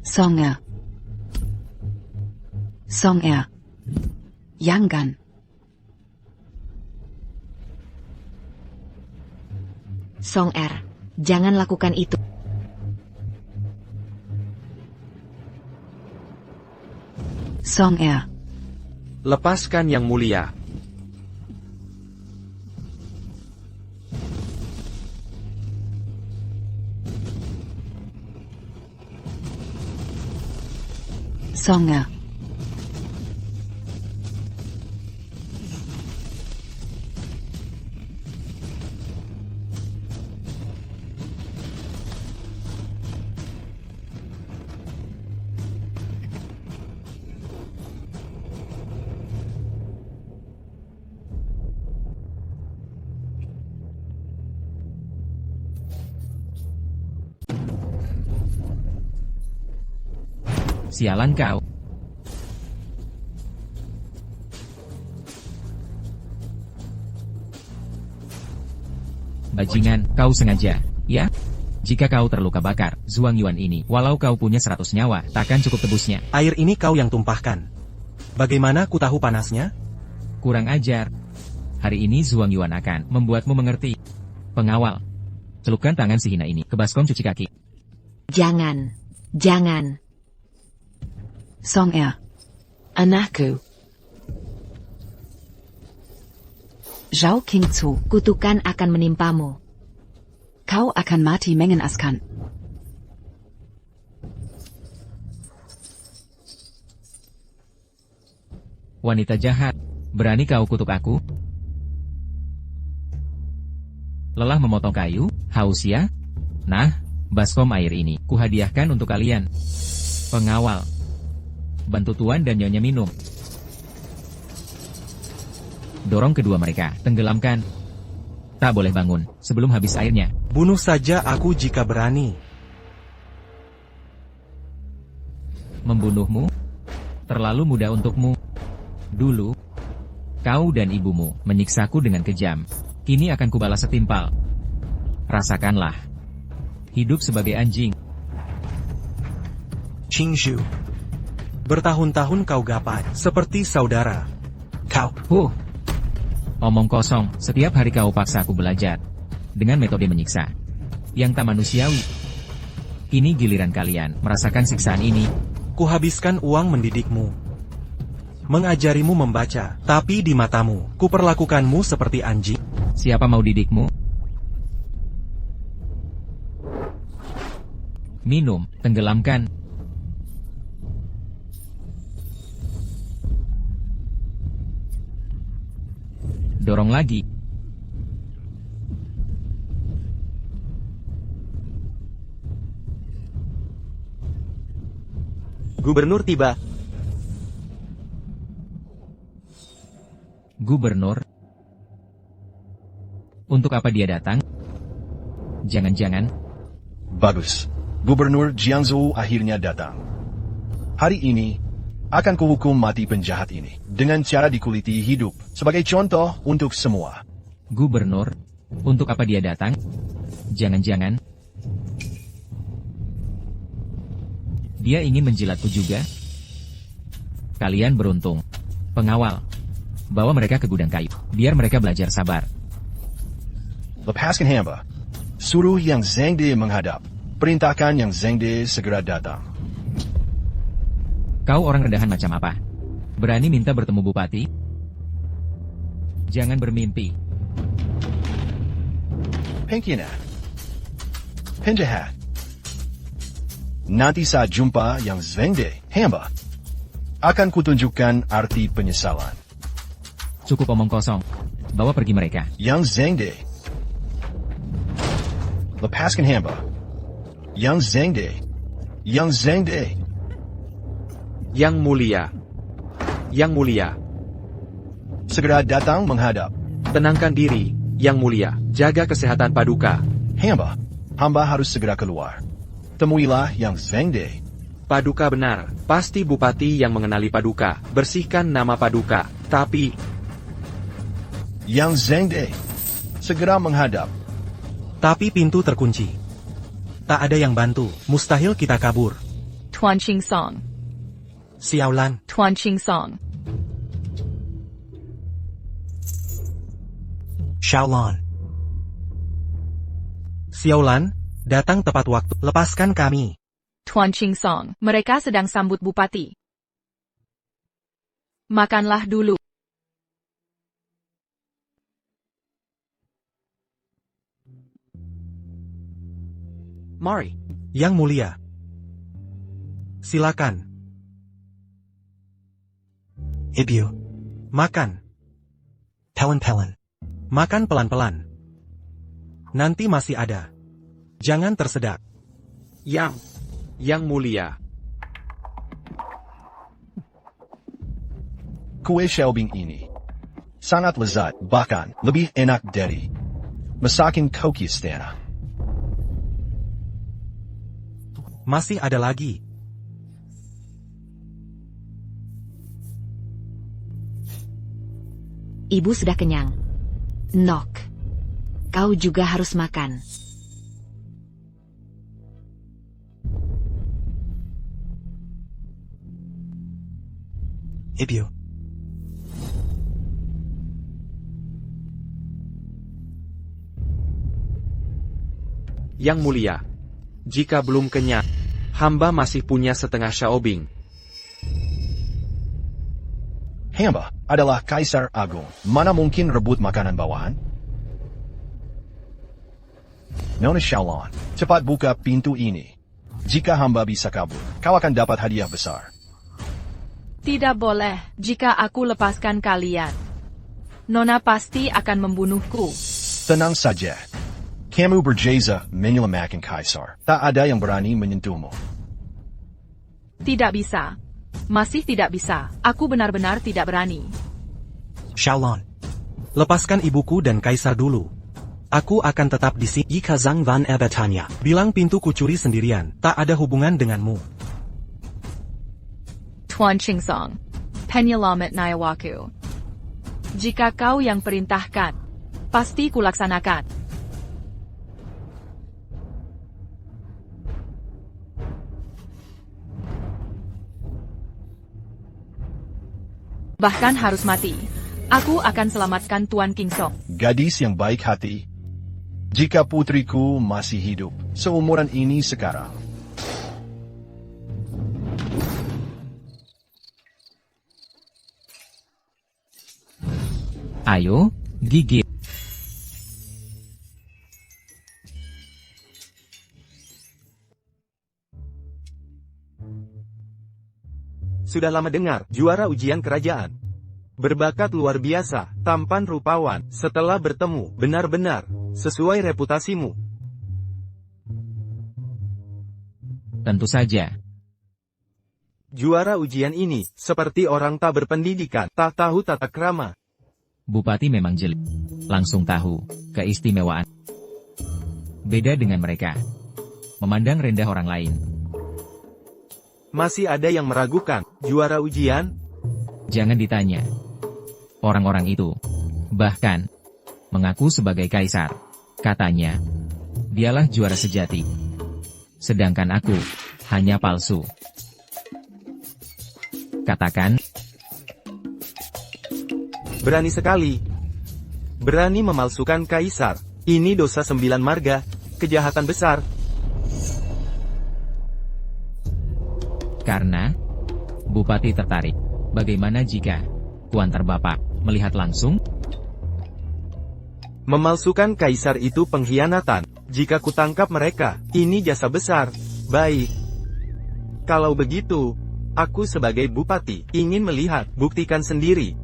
Songa. Songa. Jangan. Song Er, jangan lakukan itu. Song Er. Lepaskan yang mulia. Songa. Sialan kau. Bajingan, kau sengaja, ya? Jika kau terluka bakar, Zhuang Yuan ini, walau kau punya 100 nyawa, takkan cukup tebusnya. Air ini kau yang tumpahkan. Bagaimana ku tahu panasnya? Kurang ajar. Hari ini Zhuang Yuan akan membuatmu mengerti. Pengawal, celupkan tangan si hina ini ke baskom cuci kaki. Jangan. Jangan. Song Er. Anakku. Zhao Qingzu, kutukan akan menimpamu. Kau akan mati mengenaskan. Wanita jahat, berani kau kutuk aku? Lelah memotong kayu, haus ya? Nah, baskom air ini, kuhadiahkan untuk kalian. Pengawal, bantu tuan dan nyonya minum. Dorong kedua mereka, tenggelamkan. Tak boleh bangun, sebelum habis airnya. Bunuh saja aku jika berani. Membunuhmu? Terlalu mudah untukmu. Dulu, kau dan ibumu menyiksaku dengan kejam. Kini akan kubalas setimpal. Rasakanlah. Hidup sebagai anjing. Qingzhu. Bertahun-tahun kau gapai, seperti saudara. Kau. Omong kosong, setiap hari kau paksa aku belajar. Dengan metode menyiksa. Yang tak manusiawi. Kini giliran kalian merasakan siksaan ini. Kuhabiskan uang mendidikmu. Mengajarimu membaca, tapi di matamu, kuperlakukanmu seperti anjing. Siapa mau didikmu? Minum, tenggelamkan. Dorong lagi. Gubernur tiba. Gubernur? Untuk apa dia datang? Jangan-jangan. Bagus. Gubernur Jiangzhou akhirnya datang. Hari ini, akan kuhukum mati penjahat ini dengan cara dikuliti hidup sebagai contoh untuk semua. Gubernur, untuk apa dia datang? Jangan-jangan dia ingin menjilatku juga? Kalian beruntung. Pengawal, Bawa mereka ke gudang kayu. Biar mereka belajar sabar. Lepaskan hamba. Suruh yang Zhengde menghadap. Perintahkan yang Zhengde segera datang. Kau orang rendahan macam apa? Berani minta bertemu bupati? Jangan bermimpi. Pengkina. Penjahat. Nanti saat jumpa yang Zhengde, hamba akan kutunjukkan arti penyesalan. Cukup omong kosong. Bawa pergi mereka. Yang Zhengde. Lepaskan hamba. Yang Zhengde. Yang Zhengde. Yang mulia. Yang mulia. Segera datang menghadap. Tenangkan diri, Yang mulia. Jaga kesehatan Paduka. Hamba harus segera keluar. Temuilah yang Zhengde. Paduka benar, pasti bupati yang mengenali Paduka. Bersihkan nama Paduka, tapi... Yang Zhengde. Segera menghadap. Tapi pintu terkunci. Tak ada yang bantu, mustahil kita kabur. Tuan Ching Song. Xiaolan. Tuan Ching Song. Xiaolan. Xiaolan, datang tepat waktu. Lepaskan kami. Tuan Ching Song. Mereka sedang sambut bupati. Makanlah dulu. Mari. Yang mulia. Silakan. Ibu. Makan. Pelan-pelan. Makan pelan-pelan. Nanti masih ada. Jangan tersedak. Yang mulia. Kue Xiaobing ini sangat lezat, bahkan lebih enak dari masakan koki istana. Masih ada lagi. Ibu sudah kenyang. Nok. Kau juga harus makan. Ibu. Yang mulia. Jika belum kenyang, hamba masih punya setengah Xiaobing. Hamba adalah Kaisar Agung. Mana mungkin rebut makanan bawahan? Nona Xiaolan, cepat buka pintu ini. Jika hamba bisa kabur, kau akan dapat hadiah besar. Tidak boleh jika aku lepaskan kalian. Nona pasti akan membunuhku. Tenang saja. Kamu berjaya menyelamatkan Kaisar. Tak ada yang berani menyentuhmu. Tidak bisa. Masih tidak bisa. Aku benar-benar tidak berani. Xiaolan. Lepaskan ibuku dan Kaisar dulu. Aku akan tetap di sini. Jika Zhang Van bertanya, bilang pintu kucuri sendirian. Tak ada hubungan denganmu. Tuan Ching Song. Penyelamat Nyawaku. Jika kau yang perintahkan, pasti kulaksanakan. Bahkan harus mati. Aku akan selamatkan Tuan King Song. Gadis yang baik hati. Jika putriku masih hidup, seumuran ini sekarang. Ayo, gigit. Sudah lama dengar, juara ujian kerajaan. Berbakat luar biasa, tampan rupawan, setelah bertemu, benar-benar, sesuai reputasimu. Tentu saja. Juara ujian ini, seperti orang tak berpendidikan, tak tahu tata krama. Bupati memang jeli. Langsung tahu, keistimewaan. Beda dengan mereka. Memandang rendah orang lain. Masih ada yang meragukan, juara ujian? Jangan ditanya. Orang-orang itu, bahkan, mengaku sebagai kaisar. Katanya, dialah juara sejati. Sedangkan aku, hanya palsu. Katakan, Berani sekali. Berani memalsukan kaisar. Ini dosa 9 marga. Kejahatan besar. Karena Bupati tertarik. Bagaimana jika kuantar Bapak melihat langsung? Memalsukan kaisar itu pengkhianatan. Jika kutangkap mereka, ini jasa besar. Baik. Kalau begitu, aku sebagai bupati ingin melihat, buktikan sendiri.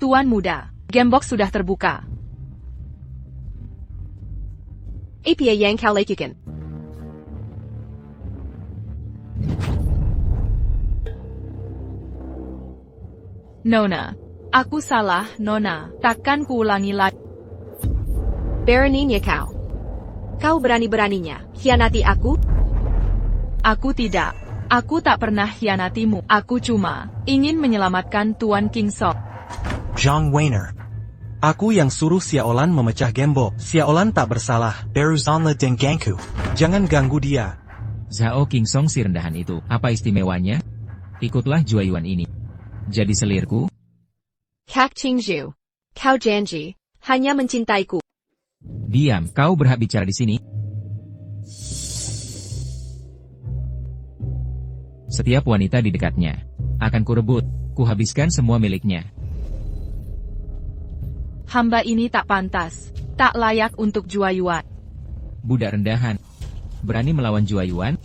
Tuan Muda, Gamebox sudah terbuka. Apa yang kau lakukan? Nona, aku salah, Nona. Takkan kuulangi lagi. Beraninya kau. Kau berani-beraninya hianati aku? Aku tidak. Aku tak pernah hianatimu. Aku cuma ingin menyelamatkan Tuan Kingsong. Zhang Weiner. Aku yang suruh Xiaolan memecah Gembok. Xiaolan tak bersalah. Beruzanla Dengangku. Jangan ganggu dia. Zhao Kingsong si rendahan itu. Apa istimewanya? Ikutlah Juayuan ini. Jadi selirku? Kak Qingzhu. Kau janji hanya mencintaiku. Diam, kau berhak bicara di sini. Setiap wanita di dekatnya akan kurebut, kuhabiskan semua miliknya. Hamba ini tak pantas, tak layak untuk Juayuan. Budak rendahan. Berani melawan Juayuan?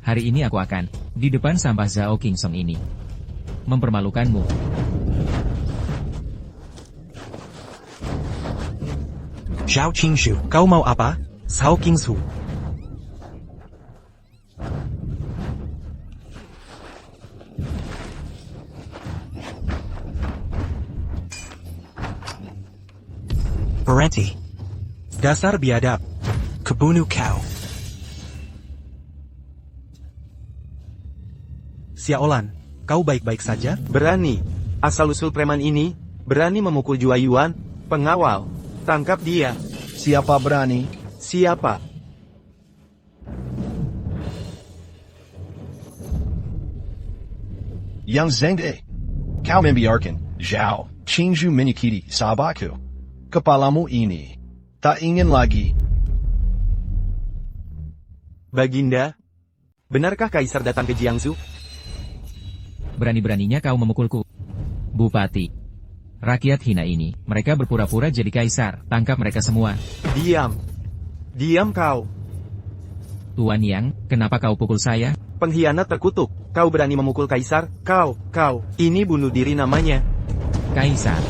Hari ini aku akan di depan sampah Zhao Kingsong ini mempermalukanmu. Zhao Qingshu, kau mau apa? Zhao Kingshu. Berhenti. Dasar biadab. Kebunuh kau. Xiaolan, kau baik-baik saja? Berani. Asal-usul preman ini, berani memukul Juayuan. Pengawal, tangkap dia. Siapa berani? Siapa? Yang Zengde. Kau membiarkan Zhao Qingzhu menyakiti sahabatku. Kepalamu ini tak ingin lagi. Baginda, benarkah Kaisar datang ke Jiangsu? Berani-beraninya kau memukulku. Bupati. Rakyat hina ini, mereka berpura-pura jadi kaisar. Tangkap mereka semua. Diam. Diam kau. Tuan Yang, kenapa kau pukul saya? Pengkhianat terkutuk. Kau berani memukul kaisar? Kau. Ini bunuh diri namanya. Kaisar.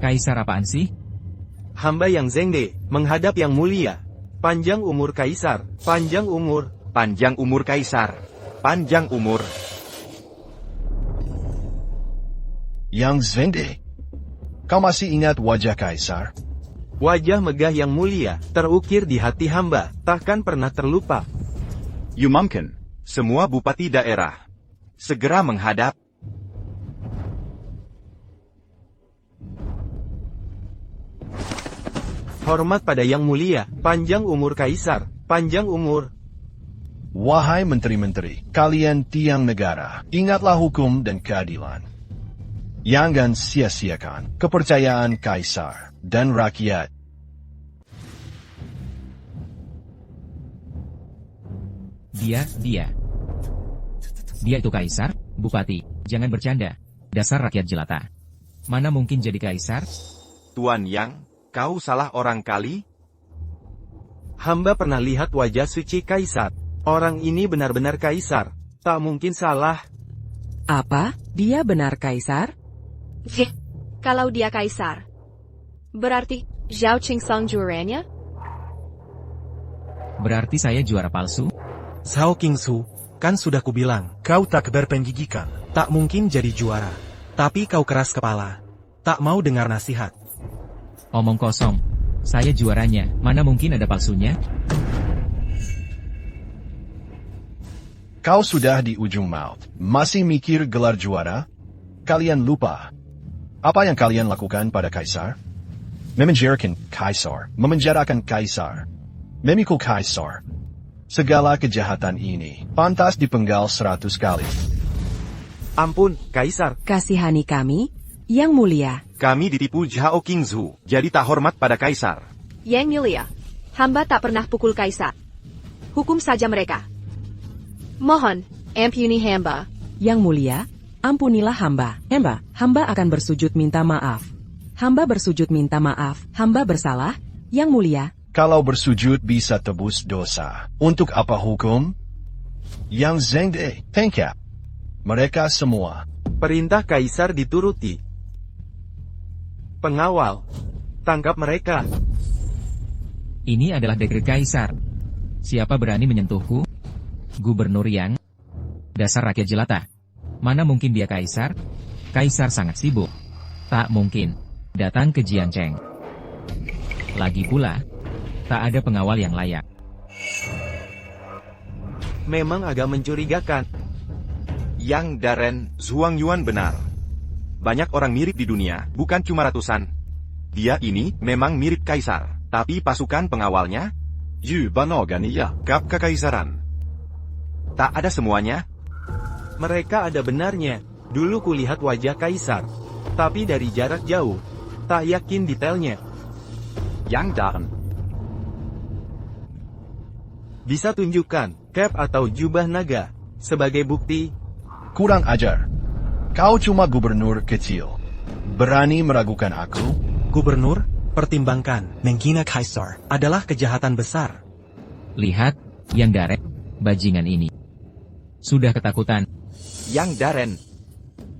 Kaisar apaan sih? Hamba yang Zengde, menghadap yang mulia. Panjang umur kaisar. Panjang umur. Panjang umur kaisar. Panjang umur. Yang Zengde. Kau masih ingat wajah kaisar? Wajah megah yang mulia, terukir di hati hamba, takkan pernah terlupa. Yumamken, semua bupati daerah segera menghadap. Hormat pada yang mulia, panjang umur kaisar, panjang umur. Wahai menteri-menteri, kalian tiang negara, ingatlah hukum dan keadilan. Jangan sia-siakan kepercayaan kaisar dan rakyat. Dia itu kaisar, bupati. Jangan bercanda. Dasar rakyat jelata. Mana mungkin jadi kaisar? Tuan Yang, kau salah orang kali? Hamba pernah lihat wajah suci kaisar. Orang ini benar-benar kaisar. Tak mungkin salah. Apa? Dia benar kaisar? Kalau dia kaisar, berarti Zhao Qingsong juaranya? Berarti saya juara palsu? Zhao Kingshu, kan sudah kubilang, kau tak berpendidikan. Tak mungkin jadi juara. Tapi kau keras kepala. Tak mau dengar nasihat. Omong kosong. Saya juaranya, mana mungkin ada palsunya? Kau sudah di ujung maut. Masih mikir gelar juara? Kalian lupa. Apa yang kalian lakukan pada kaisar? Memenjarakan kaisar. Memenjarakan kaisar. Memikul kaisar. Segala kejahatan ini pantas dipenggal 100 kali. Ampun, Kaisar. Kasihani kami, Yang Mulia. Kami ditipu Zhao Qingzu, jadi tak hormat pada Kaisar. Yang Mulia, hamba tak pernah pukul Kaisar. Hukum saja mereka. Mohon, ampuni hamba. Yang Mulia, ampunilah hamba. Hamba akan bersujud minta maaf. Hamba bersujud minta maaf. Hamba bersalah, Yang Mulia. Kalau bersujud bisa tebus dosa. Untuk apa hukum? Yang Zhengde, tangkap mereka semua. Perintah Kaisar dituruti. Pengawal, tangkap mereka. Ini adalah dekret Kaisar. Siapa berani menyentuhku? Gubernur Yang? Dasar rakyat jelata. Mana mungkin dia Kaisar? Kaisar sangat sibuk. Tak mungkin datang ke Jiancheng. Lagi pula, tak ada pengawal yang layak. Memang agak mencurigakan. Yang Darren Zhuang Yuan benar. Banyak orang mirip di dunia, bukan cuma ratusan. Dia ini memang mirip Kaisar, tapi pasukan pengawalnya, Yu Banogania, Kap Kekaisaran. Tak ada semuanya. Mereka ada benarnya. Dulu kulihat wajah Kaisar, tapi dari jarak jauh, tak yakin detailnya. Yang Darren. Bisa tunjukkan cap atau jubah naga sebagai bukti? Kurang ajar. Kau cuma gubernur kecil. Berani meragukan aku? Gubernur, pertimbangkan, menghina Kaisar adalah kejahatan besar. Lihat, Yang Darren, bajingan ini. Sudah ketakutan. Yang Darren.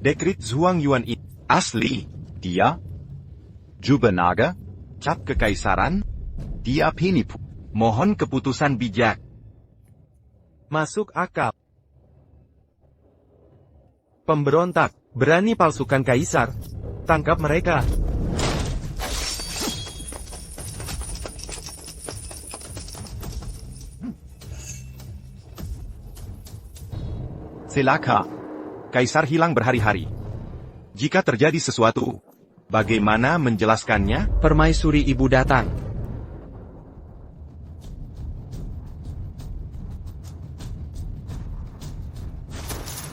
Dekret Zhuang Yuan ini asli. Dia? Jubah naga? Cap kekaisaran? Dia penipu. Mohon keputusan bijak. Masuk akal. Pemberontak, berani palsukan Kaisar. Tangkap mereka. Celaka. Kaisar hilang berhari-hari. Jika terjadi sesuatu, bagaimana menjelaskannya? Permaisuri ibu datang.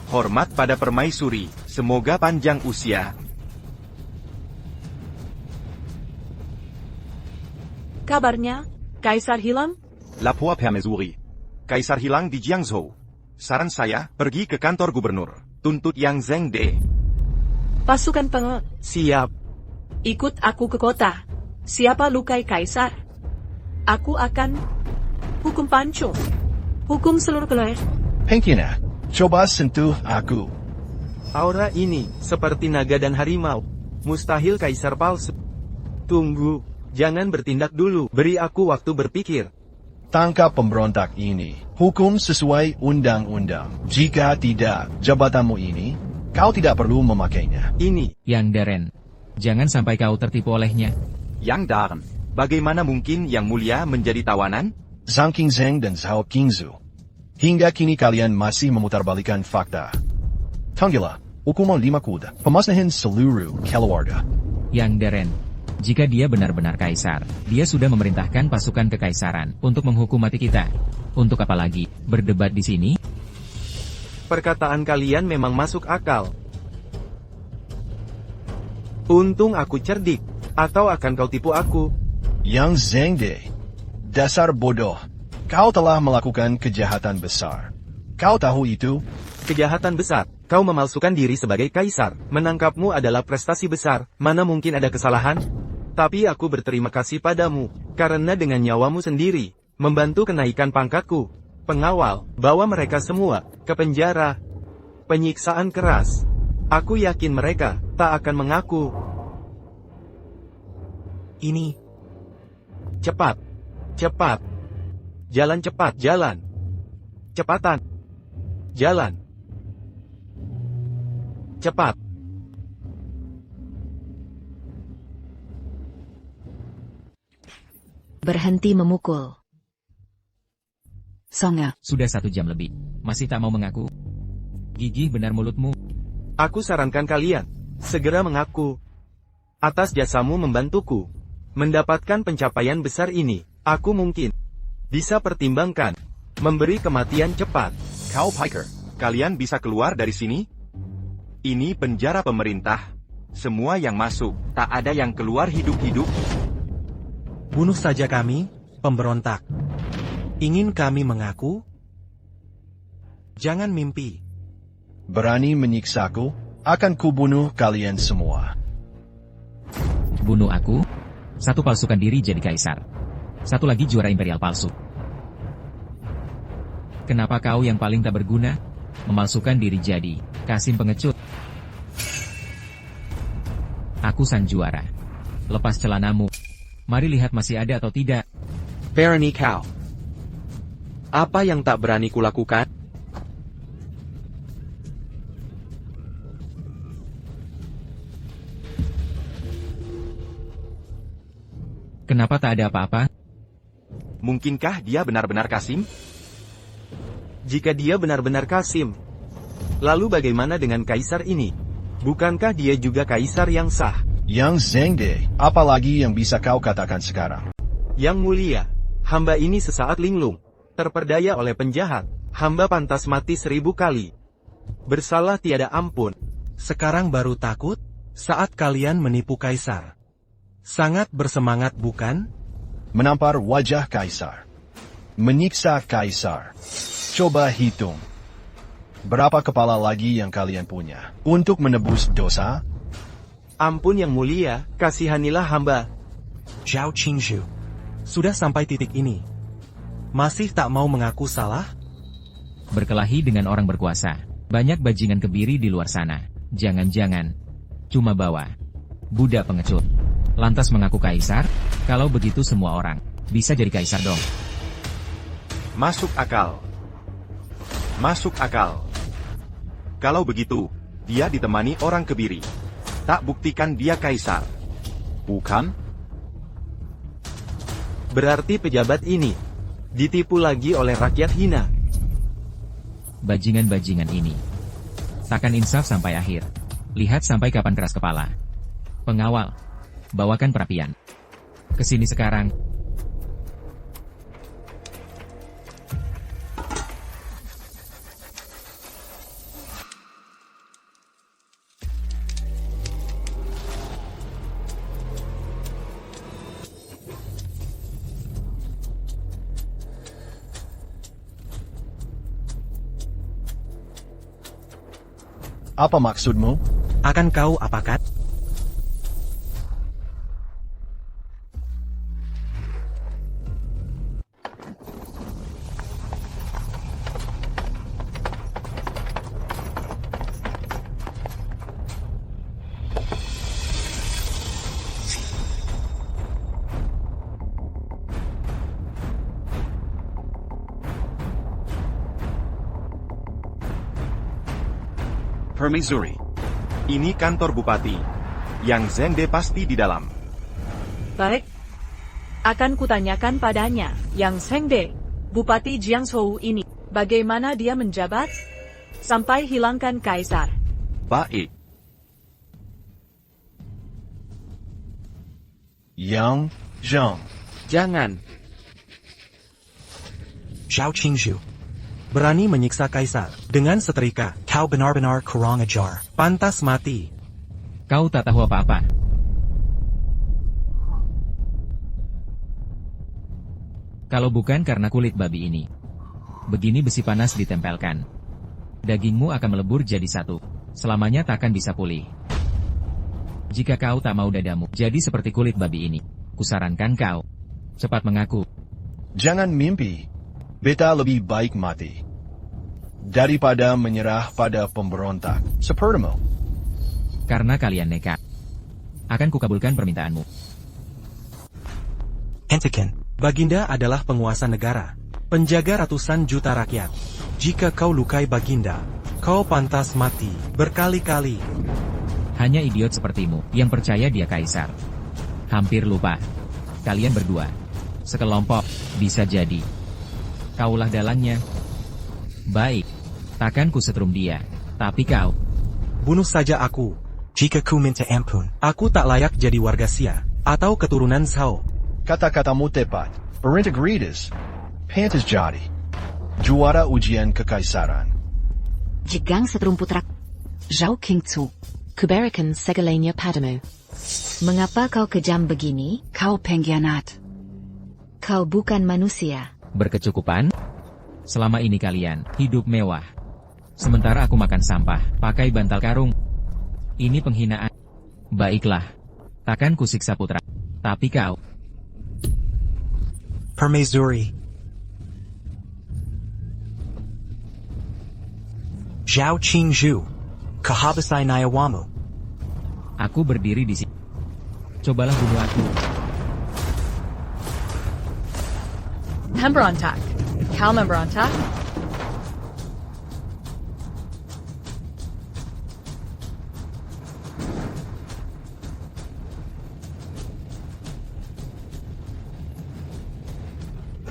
Hormat pada permaisuri, semoga panjang usia. Kabarnya, Kaisar hilang? Lapor permaisuri. Kaisar hilang di Jiangzhou. Saran saya, pergi ke kantor gubernur. Tuntut Yang Zhengde. Pasukan Siap. Ikut aku ke kota. Siapa lukai Kaisar? Aku akan hukum pancung. Hukum seluruh keluarga. Pengkina, coba sentuh aku. Aura ini, seperti naga dan harimau. Mustahil Kaisar palsu. Tunggu, jangan bertindak dulu. Beri aku waktu berpikir. Tangkap pemberontak ini. Hukum sesuai undang-undang. Jika tidak, jabatanmu ini, kau tidak perlu memakainya. Ini. Yang Darren, jangan sampai kau tertipu olehnya. Yang Darren, bagaimana mungkin Yang Mulia menjadi tawanan? Zhang Qingzheng dan Zhao Qingzu. Hingga kini kalian masih memutarbalikan fakta. Tanggilah, hukuman 5 kuda. Pemusnahan seluruh keluarga. Yang Darren, jika dia benar-benar Kaisar, dia sudah memerintahkan pasukan kekaisaran untuk menghukum mati kita. Untuk apa lagi berdebat di sini? Perkataan kalian memang masuk akal. Untung aku cerdik. Atau akan kau tipu aku? Yang Zhengde, dasar bodoh. Kau telah melakukan kejahatan besar. Kau tahu itu? Kejahatan besar. Kau memalsukan diri sebagai Kaisar. Menangkapmu adalah prestasi besar. Mana mungkin ada kesalahan? Tapi aku berterima kasih padamu. Karena dengan nyawamu sendiri, membantu kenaikan pangkatku. Pengawal, bawa mereka semua ke penjara. Penyiksaan keras. Aku yakin mereka tak akan mengaku. Ini. Cepat. Cepat. Jalan cepat, jalan. Cepatan. Jalan. Cepat. Berhenti memukul. Songa. Sudah 1 jam lebih. Masih tak mau mengaku? Gigih benar mulutmu. Aku sarankan kalian, segera mengaku. Atas jasamu membantuku mendapatkan pencapaian besar ini, aku mungkin bisa pertimbangkan memberi kematian cepat. Kau Piker, kalian bisa keluar dari sini? Ini penjara pemerintah. Semua yang masuk, tak ada yang keluar hidup-hidup. Bunuh saja kami, pemberontak. Ingin kami mengaku? Jangan mimpi. Berani menyiksaku? Akan kubunuh kalian semua. Bunuh aku? Satu palsukan diri jadi kaisar. Satu lagi juara imperial palsu. Kenapa kau yang paling tak berguna? Memalsukan diri jadi Kasim pengecut. Aku sang juara. Lepas celanamu. Mari lihat masih ada atau tidak. Berani kau. Apa yang tak berani kulakukan? Kenapa tak ada apa-apa? Mungkinkah dia benar-benar Kasim? Jika dia benar-benar Kasim, lalu bagaimana dengan kaisar ini? Bukankah dia juga kaisar yang sah? Yang Zhengde, apalagi yang bisa kau katakan sekarang? Yang mulia, hamba ini sesaat linglung, terperdaya oleh penjahat, hamba pantas mati 1000 kali. Bersalah tiada ampun. Sekarang baru takut saat kalian menipu kaisar. Sangat bersemangat bukan? Menampar wajah kaisar. Menyiksa kaisar. Coba hitung. Berapa kepala lagi yang kalian punya untuk menebus dosa? Ampun yang mulia, kasihanilah hamba. Zhao Qingzhu, sudah sampai titik ini. Masih tak mau mengaku salah? Berkelahi dengan orang berkuasa. Banyak bajingan kebiri di luar sana. Jangan-jangan cuma bawa budak pengecut. Lantas mengaku kaisar? Kalau begitu semua orang bisa jadi kaisar dong. Masuk akal. Masuk akal. Kalau begitu, dia ditemani orang kebiri. Tak buktikan dia kaisar. Bukan? Berarti pejabat ini ditipu lagi oleh rakyat hina. Bajingan-bajingan ini takkan insaf sampai akhir. Lihat sampai kapan keras kepala. Pengawal, bawakan perapian. Kesini sekarang. Apa maksudmu? Akan kau apakan? Permaisuri. Ini kantor bupati. Yang Zhengde pasti di dalam. Baik. Akan kutanyakan padanya, Yang Zhengde, Bupati Jiangzhou ini, bagaimana dia menjabat? Sampai hilangkan kaisar. Baik. Yang Zheng. Jangan. Zhao Qingzhu, berani menyiksa kaisar dengan setrika. Kau benar-benar kurang ajar. Pantas mati. Kau tak tahu apa-apa. Kalau bukan karena kulit babi ini. Begini besi panas ditempelkan. Dagingmu akan melebur jadi satu. Selamanya takkan bisa pulih. Jika kau tak mau dadamu jadi seperti kulit babi ini, kusarankan kau cepat mengaku. Jangan mimpi. Beta lebih baik mati daripada menyerah pada pemberontak sepertimu. Karena kalian nekat, akan kukabulkan permintaanmu. Hentikan, Baginda adalah penguasa negara, penjaga ratusan juta rakyat. Jika kau lukai Baginda, kau pantas mati berkali-kali. Hanya idiot sepertimu yang percaya dia kaisar. Hampir lupa. Kalian berdua sekelompok, bisa jadi kaulah dalangnya. Baik, takkan ku setrum dia. Tapi kau, bunuh saja aku. Jika ku minta ampun, aku tak layak jadi warga Xia atau keturunan Zhao. Kata-katamu tepat. Perintah Greedas. Pantas jadi juara ujian kekaisaran. Jegang seterumput rak. Zhao Qingzu, kuberikan segalanya padamu. Mengapa kau kejam begini? Kau pengkhianat. Kau bukan manusia. Berkecukupan? Selama ini kalian hidup mewah. Sementara aku makan sampah, pakai bantal karung. Ini penghinaan. Baiklah. Takkan kusiksa putra. Tapi kau... Permaisuri. Zhao Qingzhu, Kahabasai Nayawamu. Aku berdiri di sini. Cobalah bunuh aku. Pemberontak. Kau memberontak?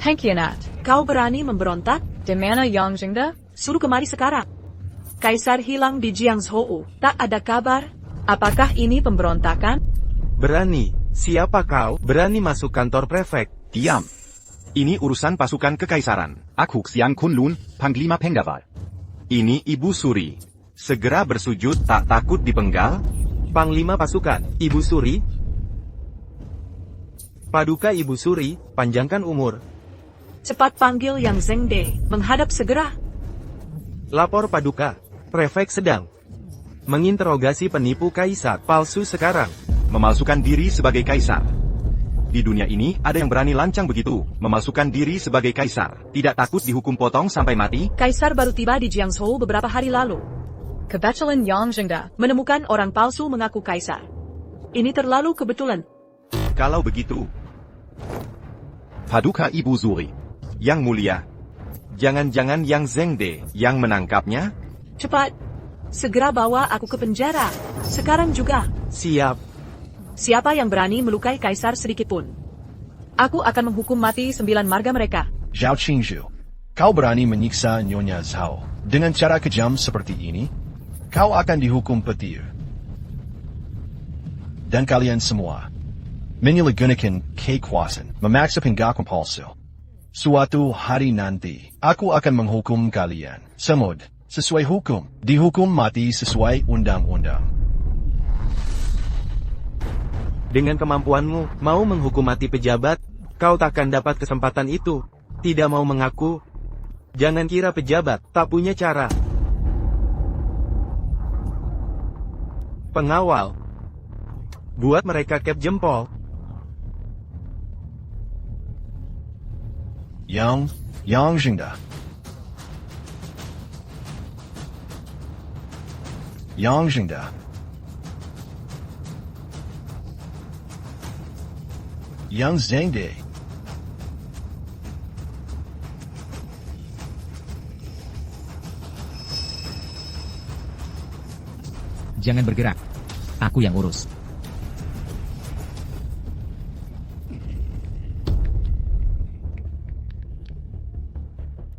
Pengkhianat. Kau berani memberontak? Di mana Yang Jingda? Suruh kemari sekarang. Kaisar hilang di Jiangzhou. Tak ada kabar. Apakah ini pemberontakan? Berani. Siapa kau? Berani masuk kantor prefek. Diam. Ini urusan pasukan kekaisaran. Aku Xiang Kunlun, Panglima Pengawal. Ini Ibu Suri. Segera bersujud, tak takut dipenggal? Panglima pasukan, Ibu Suri. Paduka Ibu Suri, panjangkan umur. Cepat panggil Yang Zengde. Menghadap segera. Lapor Paduka. Prefek sedang menginterogasi penipu kaisar palsu sekarang. Memalsukan diri sebagai kaisar. Di dunia ini, ada yang berani lancang begitu, memalsukan diri sebagai kaisar. Tidak takut dihukum potong sampai mati? Kaisar baru tiba di Jiangzhou beberapa hari lalu. Kebetulan Yang Jingda menemukan orang palsu mengaku kaisar. Ini terlalu kebetulan. Kalau begitu, Paduka Ibu Suri, Yang Mulia, jangan-jangan Yang Zengde yang menangkapnya? Cepat. Segera bawa aku ke penjara. Sekarang juga. Siap. Siapa yang berani melukai kaisar sedikitpun? Aku akan menghukum mati 9 marga mereka. Zhao Qingzhu, kau berani menyiksa Nyonya Zhao dengan cara kejam seperti ini? Kau akan dihukum petir. Dan kalian semua menyalahgunakan kekuasaan, memaksa pengakuan palsu. Suatu hari nanti, aku akan menghukum kalian. Semut, sesuai hukum. Dihukum mati sesuai undang-undang. Dengan kemampuanmu, mau menghukum mati pejabat, kau takkan dapat kesempatan itu. Tidak mau mengaku? Jangan kira pejabat tak punya cara. Pengawal. Buat mereka kep jempol. Yang Jingda. Yang Jingda. Yang Zengde. Jangan bergerak. Aku yang urus.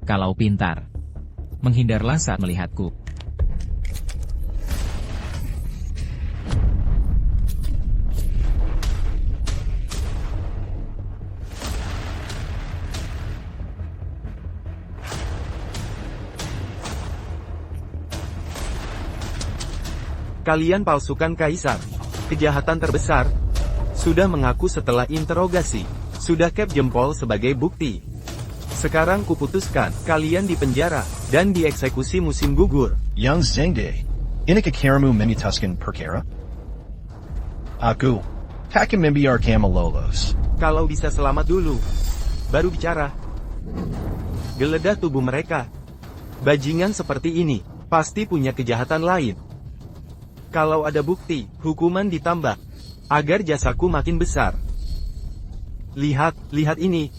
Kalau pintar, menghindarlah saat melihatku. Kalian palsukan kaisar. Kejahatan terbesar. Sudah mengaku setelah interogasi. Sudah kep jempol sebagai bukti. Sekarang kuputuskan, kalian dipenjara, dan dieksekusi musim gugur. Yang Zengde, ini kekiramu memitaskan perkara? Aku takkan membiarkan lolos. Kalau bisa selamat dulu, baru bicara. Geledah tubuh mereka. Bajingan seperti ini, pasti punya kejahatan lain. Kalau ada bukti, hukuman ditambah, agar jasaku makin besar. Lihat ini.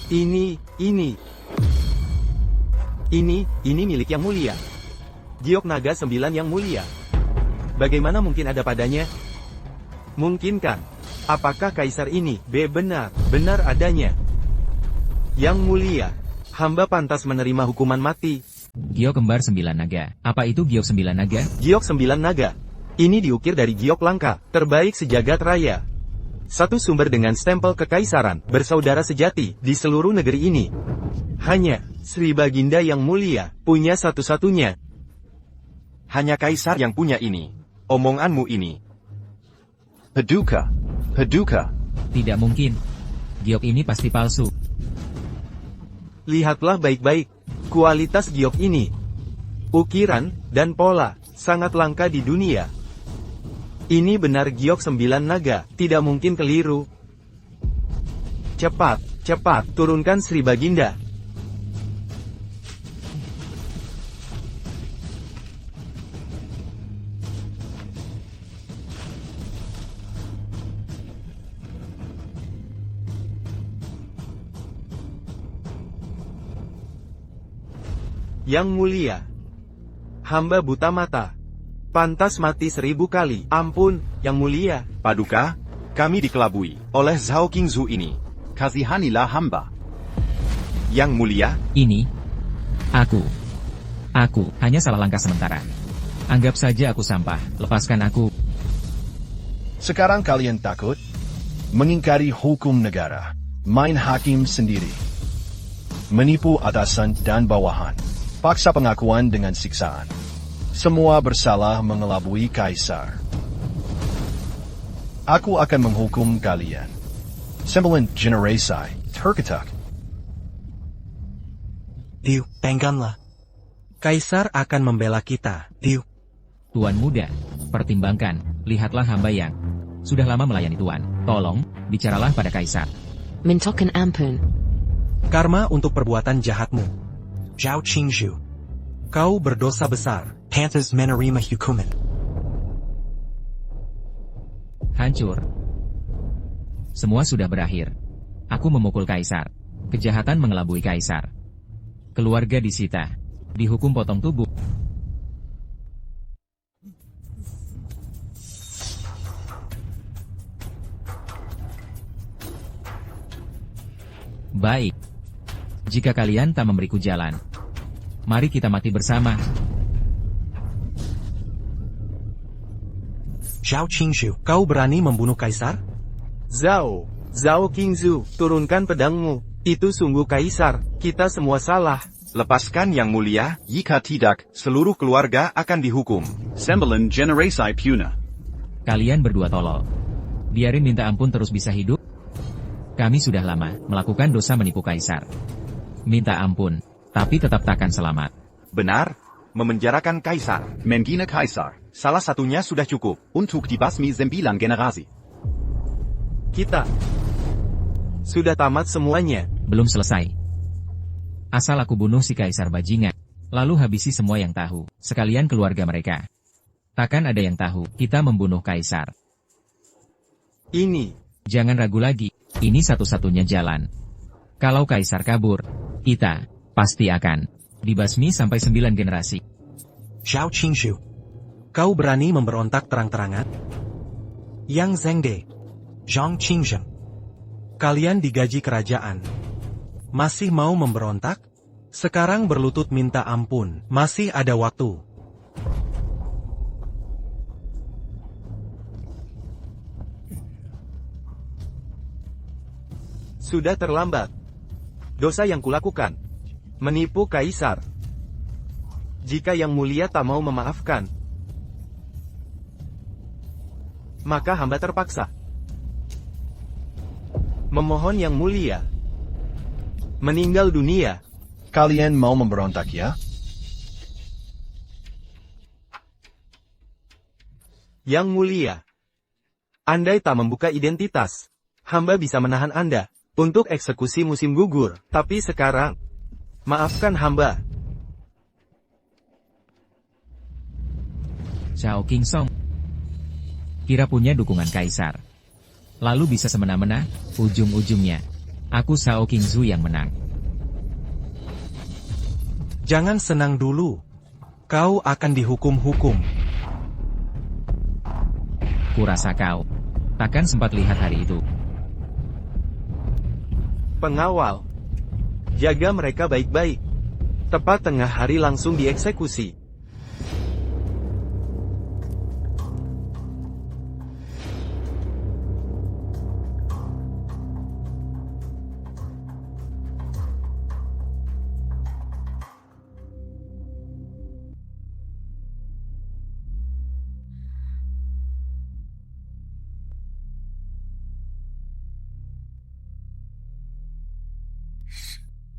Ini milik Yang Mulia. Giok Naga 9 Yang Mulia. Bagaimana mungkin ada padanya? Mungkinkah? Apakah kaisar ini benar adanya? Yang Mulia, hamba pantas menerima hukuman mati. Giok kembar 9 naga. Apa itu Giok 9 naga? Giok 9 naga. Ini diukir dari giok langka, terbaik sejagat raya. Satu sumber dengan stempel kekaisaran, bersaudara sejati, di seluruh negeri ini. Hanya, Sri Baginda yang mulia, punya satu-satunya. Hanya kaisar yang punya ini. Omonganmu ini. Paduka. Paduka. Tidak mungkin. Giok ini pasti palsu. Lihatlah baik-baik. Kualitas giok ini. Ukiran, dan pola, sangat langka di dunia. Ini benar giok 9 naga, tidak mungkin keliru. Cepat, cepat, turunkan Sri Baginda. Yang mulia, hamba buta mata. Pantas mati 1000 kali. Ampun, yang mulia. Paduka, kami dikelabui oleh Zhao Qingzu ini. Kasihanilah hamba. Yang mulia. Ini. Aku hanya salah langkah sementara. Anggap saja aku sampah. Lepaskan aku. Sekarang kalian takut? Mengingkari hukum negara. Main hakim sendiri. Menipu atasan dan bawahan. Paksa pengakuan dengan siksaan. Semua bersalah mengelabui kaisar. Aku akan menghukum kalian. Sembilan generasi, terketak. Diu, tengganlah. Kaisar akan membela kita, Diu. Tuan muda, pertimbangkan, lihatlah hamba yang sudah lama melayani Tuan. Tolong, bicaralah pada kaisar. Mintokan ampun. Karma untuk perbuatan jahatmu. Zhao Qingzhu. Kau berdosa besar. Pantas menerima hukuman. Hancur. Semua sudah berakhir. Aku memukul kaisar. Kejahatan mengelabui kaisar. Keluarga disita. Dihukum potong tubuh. Baik. Jika kalian tak memberiku jalan, mari kita mati bersama. Zhao Qingzhu, kau berani membunuh kaisar? Zhao Qingzu, turunkan pedangmu. Itu sungguh kaisar, kita semua salah. Lepaskan yang mulia, jika tidak, seluruh keluarga akan dihukum. Sembilan generasi puna. Kalian berdua tolol. Biarin minta ampun terus bisa hidup? Kami sudah lama melakukan dosa menipu kaisar. Minta ampun, tapi tetap takkan selamat. Benar, memenjarakan kaisar. Menghina kaisar. Salah satunya sudah cukup. Untuk dibasmi 9 generasi. Kita sudah tamat semuanya. Belum selesai. Asal aku bunuh si kaisar bajingan, lalu habisi semua yang tahu, sekalian keluarga mereka. Takkan ada yang tahu, kita membunuh kaisar. Ini. Jangan ragu lagi, ini satu-satunya jalan. Kalau kaisar kabur, kita pasti akan dibasmi sampai 9 generasi. Zhao Qingzhu, kau berani memberontak terang-terangan? Yang Zhengde, Zhang Qingzhen, kalian digaji kerajaan. Masih mau memberontak? Sekarang berlutut minta ampun, masih ada waktu. Sudah terlambat. Dosa yang kulakukan. Menipu kaisar. Jika yang mulia tak mau memaafkan, maka hamba terpaksa memohon yang mulia meninggal dunia. Kalian mau memberontak ya? Yang mulia, andai tak membuka identitas, hamba bisa menahan Anda untuk eksekusi musim gugur. Tapi sekarang, maafkan hamba. Zhao Qingsong kira punya dukungan kaisar, lalu bisa semena-mena, ujung-ujungnya aku Zhao Qingzu yang menang. Jangan senang dulu. Kau akan dihukum-hukum. Kurasa kau takkan sempat lihat hari itu. Pengawal, jaga mereka baik-baik. Tepat tengah hari langsung dieksekusi.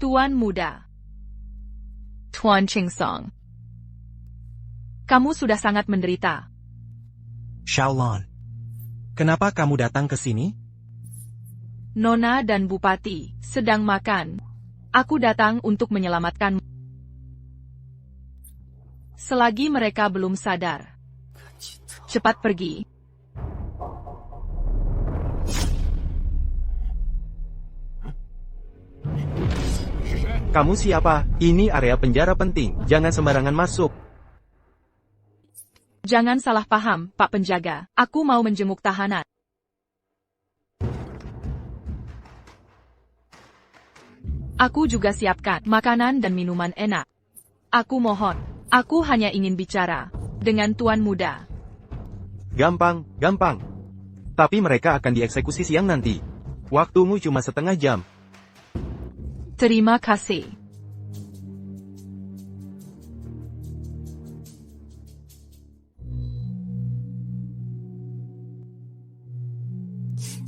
Tuan Muda. Tuan Qingsong. Kamu sudah sangat menderita. Xiaolon. Kenapa kamu datang ke sini? Nona dan Bupati sedang makan. Aku datang untuk menyelamatkanmu. Selagi mereka belum sadar. Cepat pergi. Kamu siapa? Ini area penjara penting. Jangan sembarangan masuk. Jangan salah paham, Pak Penjaga. Aku mau menjenguk tahanan. Aku juga siapkan makanan dan minuman enak. Aku mohon, aku hanya ingin bicara dengan Tuan Muda. Gampang, gampang. Tapi mereka akan dieksekusi siang nanti. Waktumu cuma setengah jam. Terima kasih.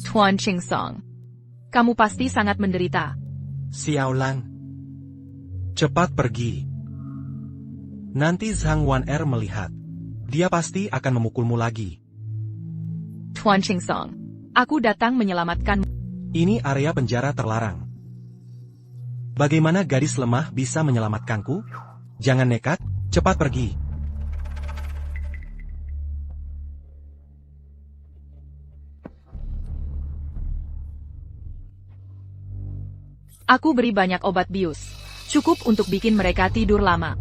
Tuan Qingsong, kamu pasti sangat menderita. Xiaolan. Cepat pergi. Nanti Zhang Waner melihat. Dia pasti akan memukulmu lagi. Tuan Qingsong, aku datang menyelamatkanmu. Ini area penjara terlarang. Bagaimana gadis lemah bisa menyelamatkanku? Jangan nekat, cepat pergi. Aku beri banyak obat bius. Cukup untuk bikin mereka tidur lama.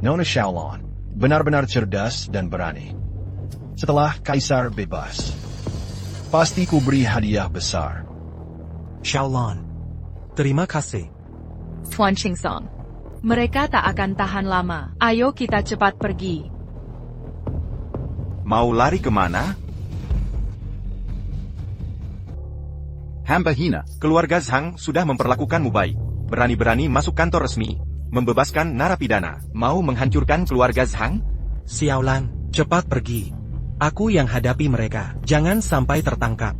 Nona Xiaolon benar-benar cerdas dan berani. Setelah Kaisar bebas, pasti ku beri hadiah besar. Xiaolon, terima kasih. Tuan Qingsong, mereka tak akan tahan lama. Ayo kita cepat pergi. Mau lari kemana? Hamba hina. Keluarga Zhang sudah memperlakukanmu baik. Berani-berani masuk kantor resmi, membebaskan narapidana. Mau menghancurkan keluarga Zhang? Xiaolan, cepat pergi. Aku yang hadapi mereka. Jangan sampai tertangkap.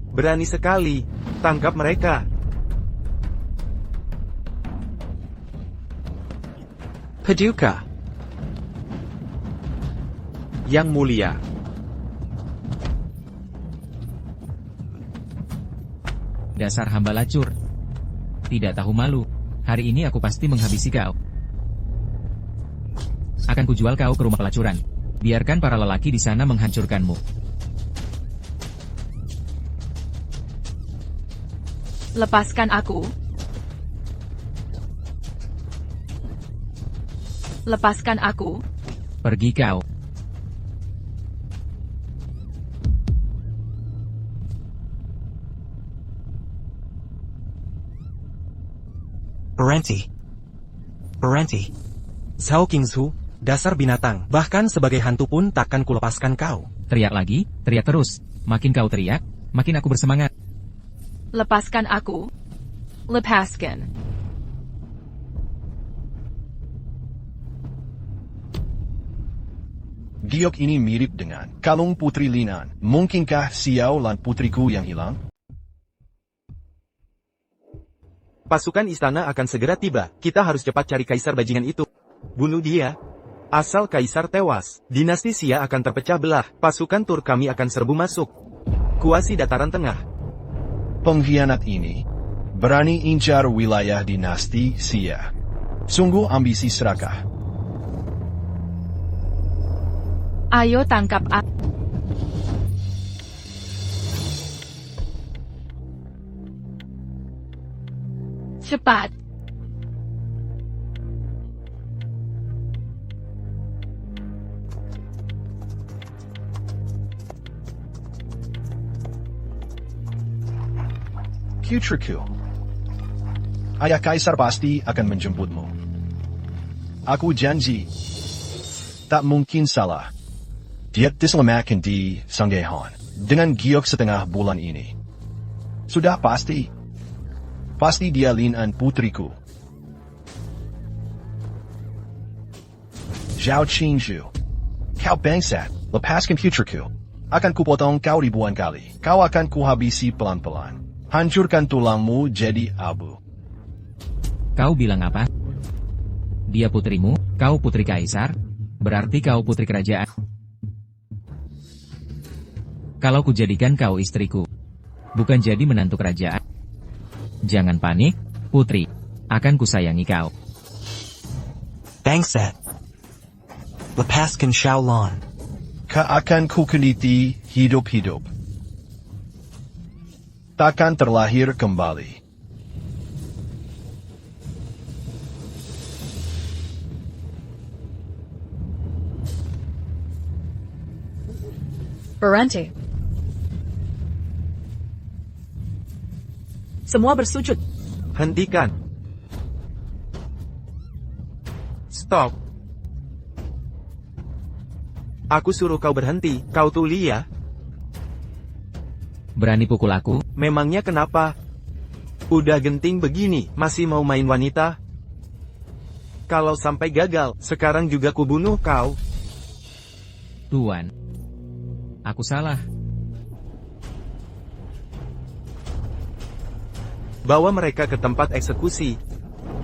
Berani sekali. Tangkap mereka. Paduka. Yang Mulia. Dasar hamba lacur. Tidak tahu malu. Hari ini aku pasti menghabisi kau. Akan kujual kau ke rumah pelacuran. Biarkan para lelaki di sana menghancurkanmu. Lepaskan aku. Lepaskan aku. Pergi kau. Berhenti. Zhao Qingzu, dasar binatang. Bahkan sebagai hantu pun takkan kulepaskan kau. Teriak lagi, teriak terus. Makin kau teriak, makin aku bersemangat. Lepaskan aku. Lepaskan. Giok ini mirip dengan kalung Putri Linan. Mungkinkah Xiaolan putriku yang hilang? Pasukan istana akan segera tiba. Kita harus cepat cari kaisar bajingan itu. Bunuh dia. Asal kaisar tewas, dinasti Xia akan terpecah belah. Pasukan Tur kami akan serbu masuk. Kuasi dataran tengah. Pengkhianat ini berani incar wilayah dinasti Xia. Sungguh ambisi serakah. Ayo tangkap aku. Cepat. Putriku, ayah kaisar pasti akan menjemputmu. Aku janji, tak mungkin salah. Dia diselamatkan di Sanggahan dengan giok setengah bulan ini. Sudah pasti. Pasti dia Linan putriku. Zhao Qingzhu. Kau bangsat, lepaskan putriku. Akan kupotong kau ribuan kali. Kau akan kuhabisi pelan-pelan. Hancurkan tulangmu jadi abu. Kau bilang apa? Dia putrimu, kau putri kaisar? Berarti kau putri kerajaan. Kalau kujadikan kau istriku, bukan jadi menantu kerajaan. Jangan panik, putri. Akan kusayangi kau. Bangsat. Lepaskan Xiaolon. Kau akan kukuliti hidup-hidup. Takkan terlahir kembali. Berhenti. Semua bersujud. Hentikan. Stop. Aku suruh kau berhenti, kau tuli ya? Berani pukul aku? Memangnya kenapa? Udah genting begini, masih mau main wanita? Kalau sampai gagal, sekarang juga kubunuh kau. Tuan. Aku salah. Bawa mereka ke tempat eksekusi.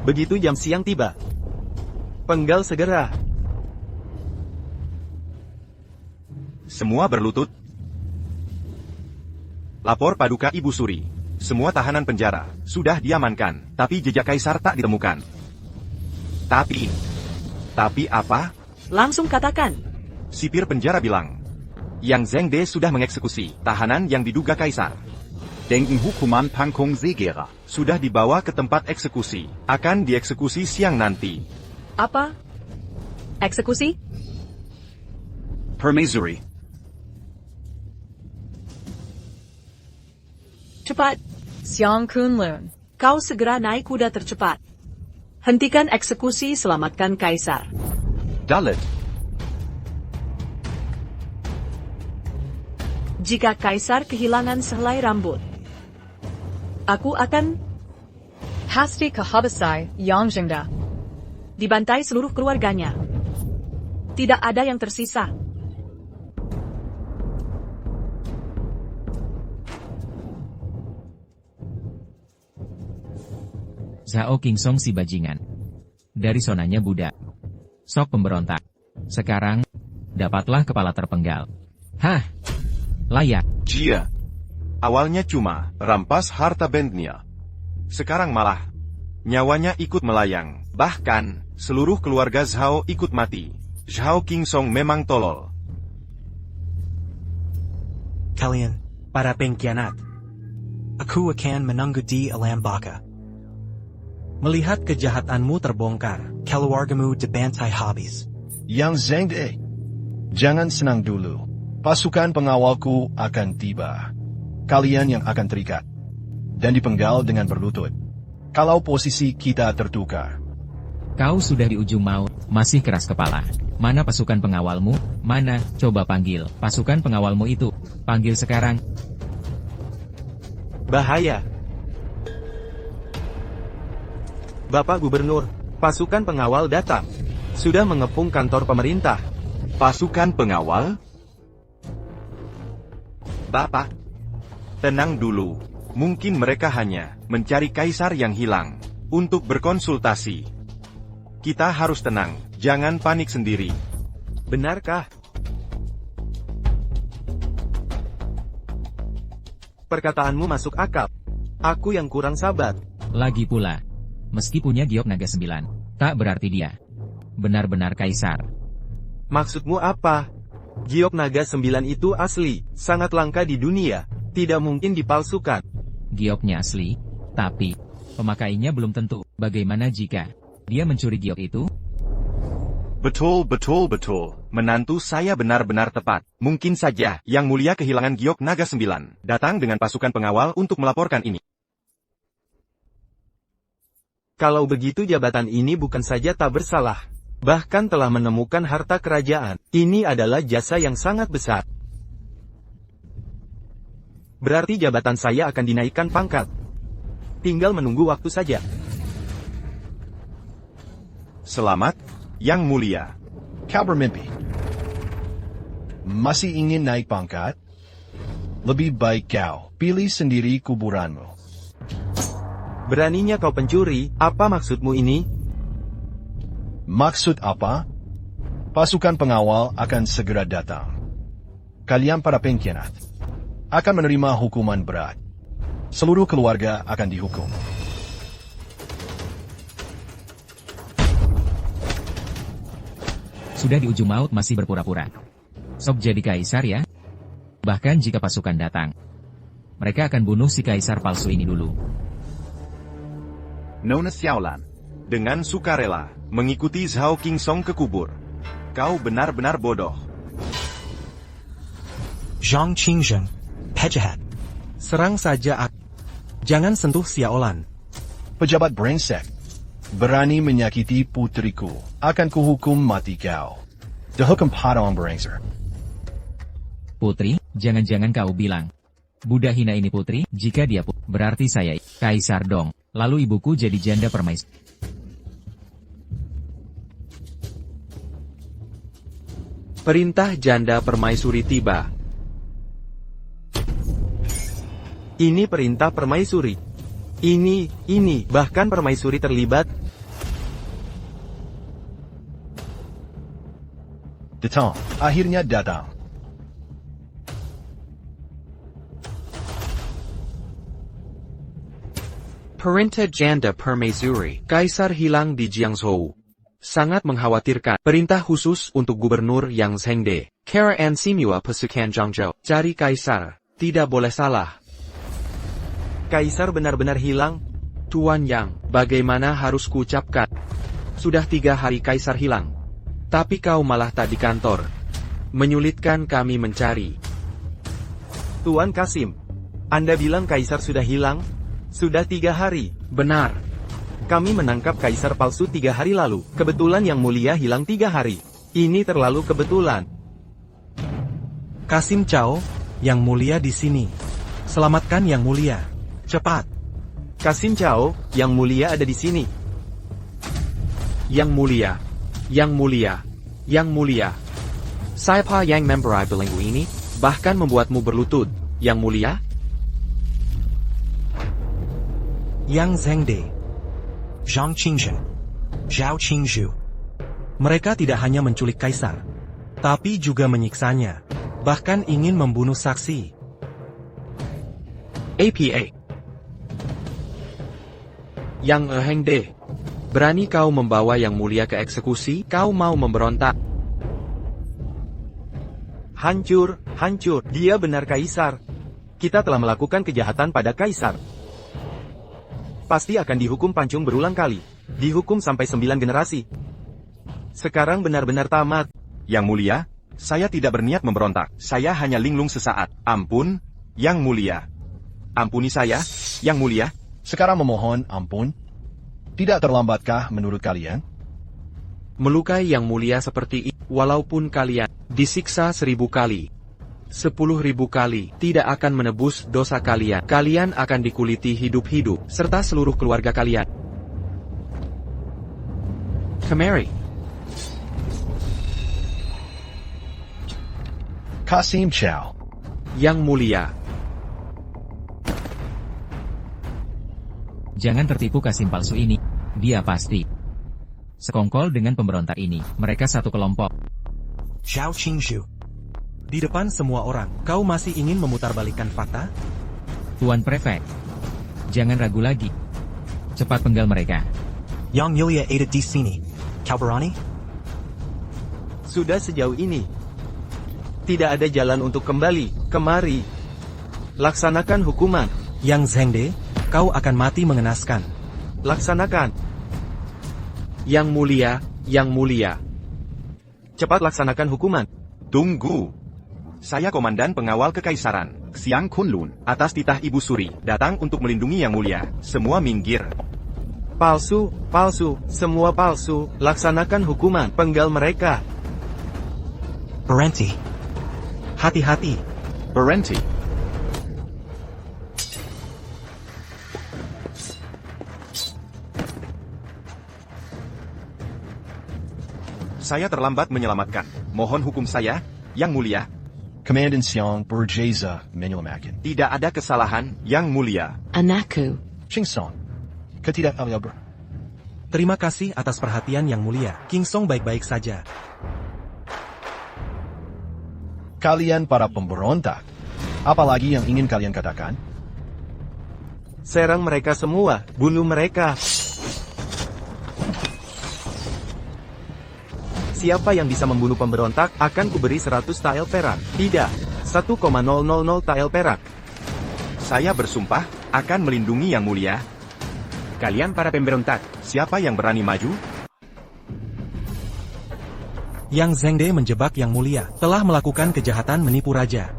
Begitu jam siang tiba. Penggal segera. Semua berlutut. Lapor Paduka Ibu Suri. Semua tahanan penjara sudah diamankan, tapi jejak kaisar tak ditemukan. Tapi apa? Langsung katakan. Sipir penjara bilang, Yang Zhengde sudah mengeksekusi tahanan yang diduga kaisar. Denken hukuman Pangkong Segera. Sudah dibawa ke tempat eksekusi. Akan dieksekusi siang nanti. Apa? Eksekusi? Permaisuri. Cepat. Xiang Kunlun. Kau segera naik kuda tercepat. Hentikan eksekusi, selamatkan kaisar. Dalit. Jika kaisar kehilangan sehelai rambut, aku akan Hasti kehabisai Yang Zhengda. dibantai seluruh keluarganya. Tidak ada yang tersisa. Zhao Qingsong si bajingan. Dari sonanya budak. Sok pemberontak. Sekarang, dapatlah kepala terpenggal. Hah? Layak. Jia. Awalnya cuma rampas harta bandnya. Sekarang malah nyawanya ikut melayang. Bahkan, seluruh keluarga Zhao ikut mati. Zhao Qingsong memang tolol. Kalian, para pengkhianat. Aku akan menunggu di alam baka. Melihat kejahatanmu terbongkar, Keluargamu dibantai habis. Yang Zhengde. Jangan senang dulu. Pasukan pengawalku akan tiba. Kalian yang akan terikat. Dan dipenggal dengan berlutut. Kalau posisi kita tertukar. Kau sudah di ujung maut, masih keras kepala. Mana pasukan pengawalmu? Mana? Coba panggil pasukan pengawalmu itu. Panggil sekarang. Bahaya. Bapak Gubernur, pasukan pengawal datang. Sudah mengepung kantor pemerintah. Pasukan pengawal? Bapak, tenang dulu. Mungkin mereka hanya mencari kaisar yang hilang untuk berkonsultasi. Kita harus tenang, jangan panik sendiri. Benarkah? Perkataanmu masuk akal. Aku yang kurang sabar. Lagi pula, meski punya giok naga 9, tak berarti dia benar-benar kaisar. Maksudmu apa? Giok naga 9 itu asli, sangat langka di dunia, tidak mungkin dipalsukan. Gioknya asli, tapi pemakainya belum tentu. Bagaimana jika dia mencuri giok itu? Betul. Menantu saya benar-benar tepat. Mungkin saja Yang Mulia kehilangan giok naga 9. Datang dengan pasukan pengawal untuk melaporkan ini. Kalau begitu jabatan ini bukan saja tak bersalah, bahkan telah menemukan harta kerajaan. Ini adalah jasa yang sangat besar. Berarti jabatan saya akan dinaikkan pangkat. Tinggal menunggu waktu saja. Selamat, Yang Mulia. Kau bermimpi. Masih ingin naik pangkat? Lebih baik kau pilih sendiri kuburanmu. Beraninya kau pencuri, apa maksudmu ini? Maksud apa? Pasukan pengawal akan segera datang. Kalian para pengkhianat akan menerima hukuman berat. Seluruh keluarga akan dihukum. Sudah di ujung maut masih berpura-pura. Sok jadi kaisar ya. Bahkan jika pasukan datang, mereka akan bunuh si kaisar palsu ini dulu. Nona Xiaolan, dengan sukarela, mengikuti Zhao Qingsong ke kubur. Kau benar-benar bodoh. Zhang Qingzheng, pejahat. Serang saja aku. Jangan sentuh Xiaolan. Pejabat brengsek, berani menyakiti putriku, akan kuhukum mati kau. Dihukum pada orang brengsek. Putri, jangan-jangan kau bilang, Buddha hina ini putri, jika dia berarti saya, kaisar dong. Lalu ibuku jadi janda permaisuri. Perintah janda permaisuri tiba. Ini perintah permaisuri. Ini, bahkan permaisuri terlibat. Datang, akhirnya datang. Perintah janda permaisuri, kaisar hilang di Jiangzhou. Sangat mengkhawatirkan. Perintah khusus untuk gubernur Yang Zhengde. Kerajaan Simua pasukan Zhangzhou. Cari kaisar. Tidak boleh salah. Kaisar benar-benar hilang? Tuan Yang, bagaimana harus kuucapkan? Sudah 3 hari kaisar hilang. Tapi kau malah tak di kantor. Menyulitkan kami mencari. Tuan Kasim, Anda bilang kaisar sudah hilang? Sudah 3 hari. Benar. Kami menangkap kaisar palsu 3 hari lalu. Kebetulan Yang Mulia hilang 3 hari. Ini terlalu kebetulan. Kasim Cao, Yang Mulia di sini. Selamatkan Yang Mulia. Cepat. Kasim Cao, Yang Mulia ada di sini. Yang Mulia. Yang Mulia. Yang Mulia. Siapa yang memberai belenggu ini, bahkan membuatmu berlutut, Yang Mulia? Yang Zhengde, Zhang Qingzheng, Zhao Qingzhu. Mereka tidak hanya menculik kaisar, tapi juga menyiksanya, bahkan ingin membunuh saksi. APA. Yang Zhengde, berani kau membawa Yang Mulia ke eksekusi? Kau mau memberontak? Hancur, hancur. Dia benar kaisar. Kita telah melakukan kejahatan pada kaisar. Pasti akan dihukum pancung berulang kali. Dihukum sampai 9 generasi. Sekarang benar-benar tamat. Yang Mulia, saya tidak berniat memberontak. Saya hanya linglung sesaat. Ampun, Yang Mulia. Ampuni saya, Yang Mulia. Sekarang memohon ampun. Tidak terlambatkah menurut kalian? Melukai Yang Mulia seperti ini, walaupun kalian disiksa 1000 kali, 10.000 kali, tidak akan menebus dosa kalian. Kalian akan dikuliti hidup-hidup, serta seluruh keluarga kalian. Kemari. Kasim Cao. Yang Mulia. Jangan tertipu Kasim palsu ini. Dia pasti sekongkol dengan pemberontak ini. Mereka satu kelompok. Zhao Qingzhu. Di depan semua orang, kau masih ingin memutarbalikkan fakta? Tuan Prefek, jangan ragu lagi. Cepat penggal mereka. Yang Mulia ada di sini. Kau berani? Sudah sejauh ini. Tidak ada jalan untuk kembali. Kemari. Laksanakan hukuman. Yang Zhengde, kau akan mati mengenaskan. Laksanakan. Yang Mulia, Yang Mulia. Cepat laksanakan hukuman. Tunggu. Saya Komandan Pengawal Kekaisaran, Xiang Kunlun, atas titah Ibu Suri, datang untuk melindungi Yang Mulia. Semua minggir. Palsu, palsu, semua palsu. Laksanakan hukuman penggal mereka. Berhenti. Hati-hati. Berhenti. Saya terlambat menyelamatkan. Mohon hukum saya, Yang Mulia. Komandan Siang berjasa menyelamatkan. Tidak ada kesalahan, Yang Mulia. Anakku. King Song, ketidakadilan. Terima kasih atas perhatian Yang Mulia. King Song baik-baik saja. Kalian para pemberontak. Apalagi yang ingin kalian katakan? Serang mereka semua, bunuh mereka. Siapa yang bisa membunuh pemberontak, akan kuberi 100 tael perak. Tidak, 1,000 tael perak. Saya bersumpah, akan melindungi Yang Mulia. Kalian para pemberontak, siapa yang berani maju? Yang Zhengde menjebak Yang Mulia, telah melakukan kejahatan menipu raja.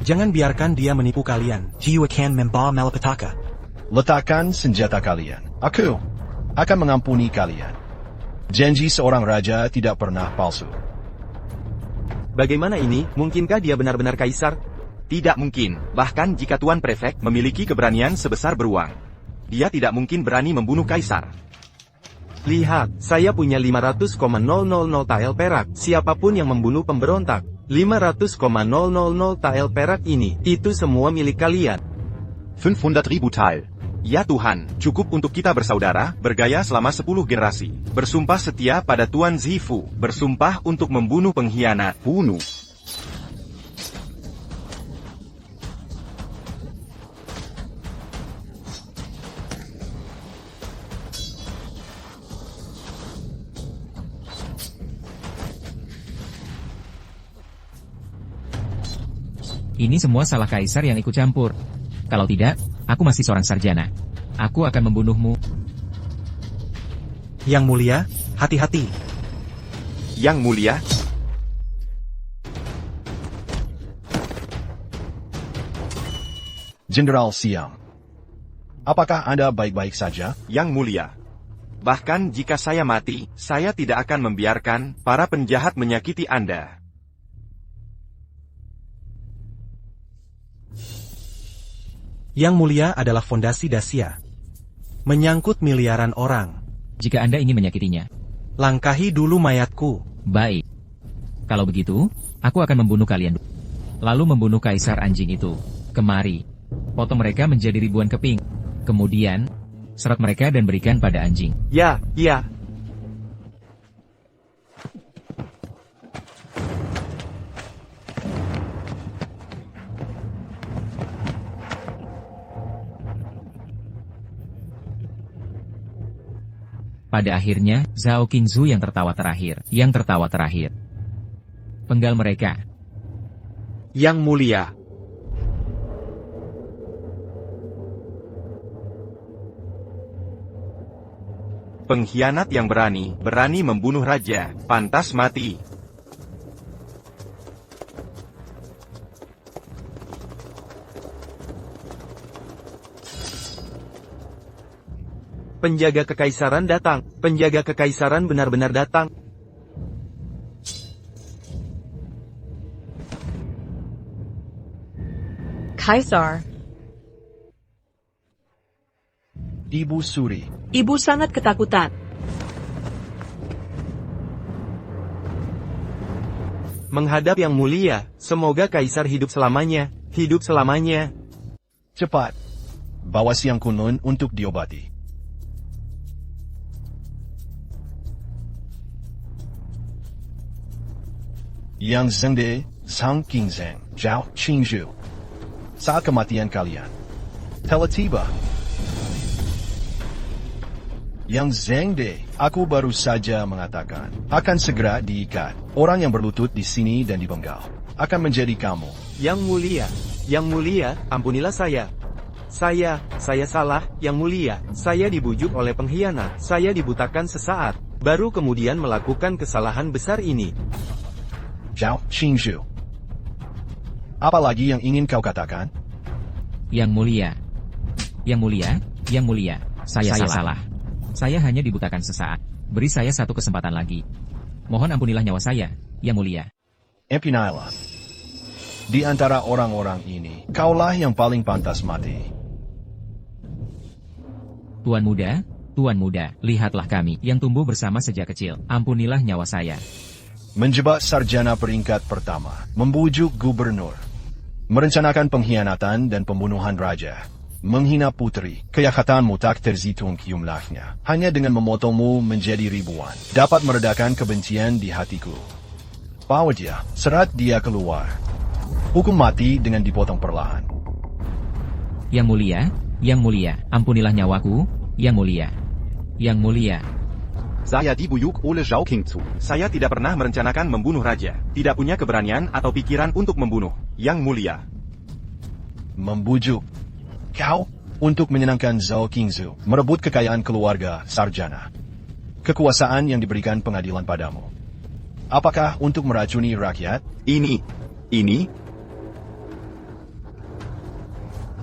Jangan biarkan dia menipu kalian. Jiwa akan membawa malapetaka. Letakkan senjata kalian. Aku akan mengampuni kalian. Janji seorang raja tidak pernah palsu. Bagaimana ini? Mungkinkah dia benar-benar kaisar? Tidak mungkin, bahkan jika Tuan Prefek memiliki keberanian sebesar beruang. Dia tidak mungkin berani membunuh kaisar. Lihat, saya punya 500,000 tael perak. Siapapun yang membunuh pemberontak, 500,000 tael perak ini, itu semua milik kalian. 500.000 tael. Ya Tuhan, cukup untuk kita bersaudara, bergaya selama 10 generasi. Bersumpah setia pada Tuan Zifu, bersumpah untuk membunuh pengkhianat, bunuh. Ini semua salah kaisar yang ikut campur. Kalau tidak, aku masih seorang sarjana. Aku akan membunuhmu. Yang Mulia, hati-hati. Yang Mulia. Jenderal Siang, apakah Anda baik-baik saja? Yang Mulia. Bahkan jika saya mati, saya tidak akan membiarkan para penjahat menyakiti Anda. Yang Mulia adalah fondasi Dacia. Menyangkut miliaran orang. Jika Anda ingin menyakitinya, langkahi dulu mayatku. Baik. Kalau begitu, aku akan membunuh kalian. Lalu membunuh kaisar anjing itu. Kemari. Potong mereka menjadi ribuan keping. Kemudian, serat mereka dan berikan pada anjing. Ya, ya. Pada akhirnya, Zhao Qingzu yang tertawa terakhir. Penggal mereka. Yang Mulia. Pengkhianat yang berani membunuh raja, pantas mati. Penjaga kekaisaran datang. Penjaga kekaisaran benar-benar datang. Kaisar. Ibu Suri. Ibu sangat ketakutan. Menghadap Yang Mulia, semoga kaisar hidup selamanya. Hidup selamanya. Cepat. Bawa Siang Kunlun untuk diobati. Yang Zhengde, Zhang Qingzheng, Zhao Qingzhu. Saat kematian kalian telah tiba. Yang Zhengde, aku baru saja mengatakan, akan segera diikat. Orang yang berlutut di sini dan dipenggal akan menjadi kamu. Yang Mulia, ampunilah saya. Saya salah, Yang Mulia. Saya dibujuk oleh pengkhianat. Saya dibutakan sesaat, baru kemudian melakukan kesalahan besar ini. Zhao Qingzhu. Apalagi yang ingin kau katakan? Yang Mulia, saya salah. Saya hanya dibutakan sesaat. Beri saya satu kesempatan lagi. Mohon ampunilah nyawa saya, Yang Mulia. Empinailah. Di antara orang-orang ini, kaulah yang paling pantas mati. Tuan Muda, lihatlah kami yang tumbuh bersama sejak kecil. Ampunilah nyawa saya. Menjebak sarjana peringkat pertama, membujuk gubernur, merencanakan pengkhianatan dan pembunuhan raja, menghina putri, kejahatanmu tak terhitung jumlahnya. Hanya dengan memotongmu menjadi ribuan, dapat meredakan kebencian di hatiku. Bawa dia, serat dia keluar. Hukum mati dengan dipotong perlahan. Yang Mulia, ampunilah nyawaku, Yang Mulia. Yang Mulia. Saya dibuyuk oleh Zhao Qingzu. Saya tidak pernah merencanakan membunuh raja. Tidak punya keberanian atau pikiran untuk membunuh. Yang Mulia. Membujuk kau untuk menyenangkan Zhao Qingzu, merebut kekayaan keluarga sarjana. Kekuasaan yang diberikan pengadilan padamu. Apakah untuk meracuni rakyat? Ini.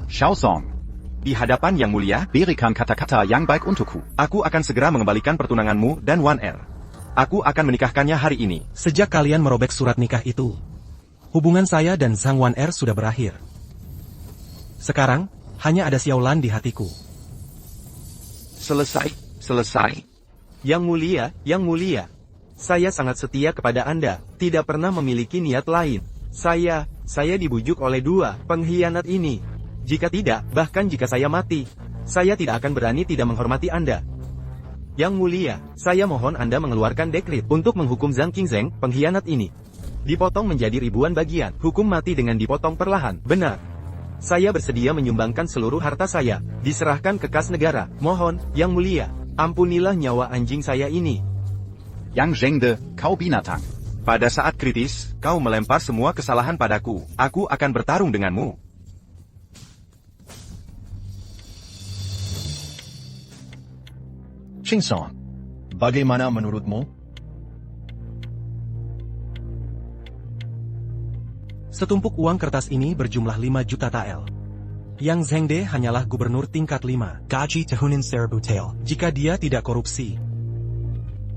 Xiao Song. Di hadapan Yang Mulia, berikan kata-kata yang baik untukku. Aku akan segera mengembalikan pertunanganmu dan Wan Er. Aku akan menikahkannya hari ini. Sejak kalian merobek surat nikah itu, hubungan saya dan Sang Wan Er sudah berakhir. Sekarang, hanya ada Xiao Lan di hatiku. Selesai. Yang Mulia. Saya sangat setia kepada Anda, tidak pernah memiliki niat lain. Saya dibujuk oleh dua pengkhianat ini. Jika tidak, bahkan jika saya mati, saya tidak akan berani tidak menghormati Anda. Yang Mulia, saya mohon Anda mengeluarkan dekret untuk menghukum Zhang Qingzheng, pengkhianat ini. Dipotong menjadi ribuan bagian, hukum mati dengan dipotong perlahan. Benar. Saya bersedia menyumbangkan seluruh harta saya, diserahkan ke kas negara. Mohon, Yang Mulia, ampunilah nyawa anjing saya ini. Yang Zhengde, kau binatang. Pada saat kritis, kau melempar semua kesalahan padaku. Aku akan bertarung denganmu. Qingsong, bagaimana menurutmu? Setumpuk uang kertas ini berjumlah 5 juta tael. Yang Zhengde hanyalah gubernur tingkat 5. Gaji tahunan seribu tael. Jika dia tidak korupsi,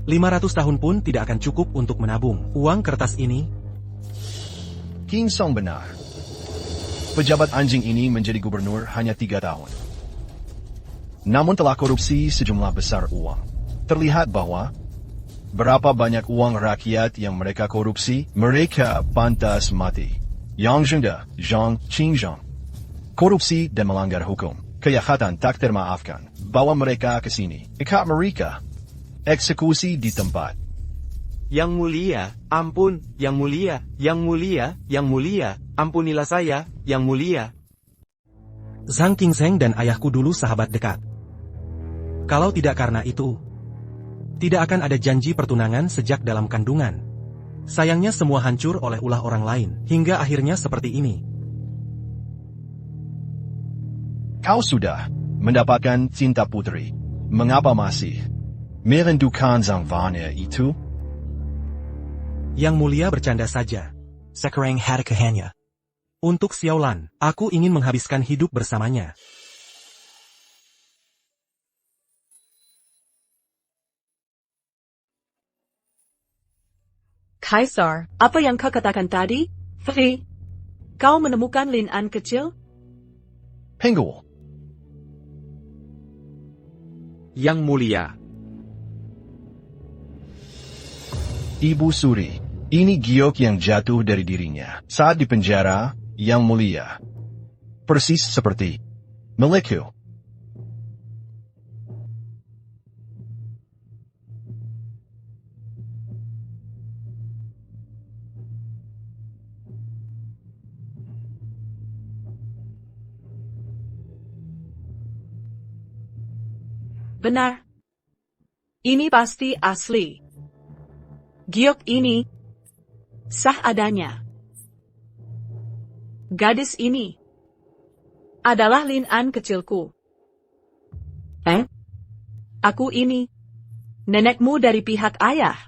500 tahun pun tidak akan cukup untuk menabung uang kertas ini. Qingsong benar. Pejabat anjing ini menjadi gubernur hanya 3 tahun. Namun telah korupsi sejumlah besar uang. Terlihat bahwa berapa banyak uang rakyat yang mereka korupsi, mereka pantas mati. Yang Zhengde, Zhang Qingzheng. Korupsi dan melanggar hukum. Kejahatan tak termaafkan. Bawa mereka ke sini. Ikat mereka. Eksekusi di tempat. Yang Mulia, ampun, Yang Mulia, ampunilah saya, Yang Mulia. Zhang Qingzheng dan ayahku dulu sahabat dekat. Kalau tidak karena itu, tidak akan ada janji pertunangan sejak dalam kandungan. Sayangnya semua hancur oleh ulah orang lain, hingga akhirnya seperti ini. Kau sudah mendapatkan cinta putri. Mengapa masih merindukan Zhang Wan Er itu? Yang Mulia bercanda saja. Sekarang hari kehannya. Untuk Xiao Lan, aku ingin menghabiskan hidup bersamanya. Kaisar, apa yang kau katakan tadi? Fei, kau menemukan Lin An kecil? Penggul. Yang Mulia. Ibu Suri, ini giok yang jatuh dari dirinya saat di penjara, Yang Mulia. Persis seperti milikku. Benar. Ini pasti asli. Giok ini sah adanya. Gadis ini adalah Lin An kecilku. Aku ini nenekmu dari pihak ayah.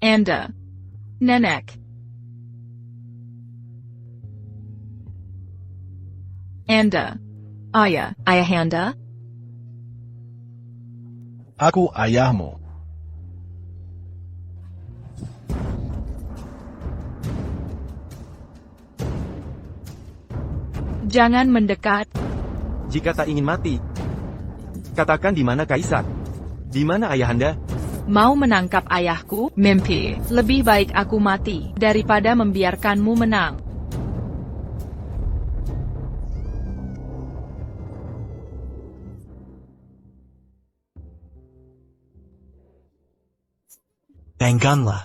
Anda. Nenek. Anda. Ayah. Ayahanda. Aku ayahmu. Jangan mendekat. Jika tak ingin mati, katakan di mana Kaisar. Di mana Ayahanda? Mau menangkap ayahku? Mimpi. Lebih baik aku mati daripada membiarkanmu menang. Bangganlah.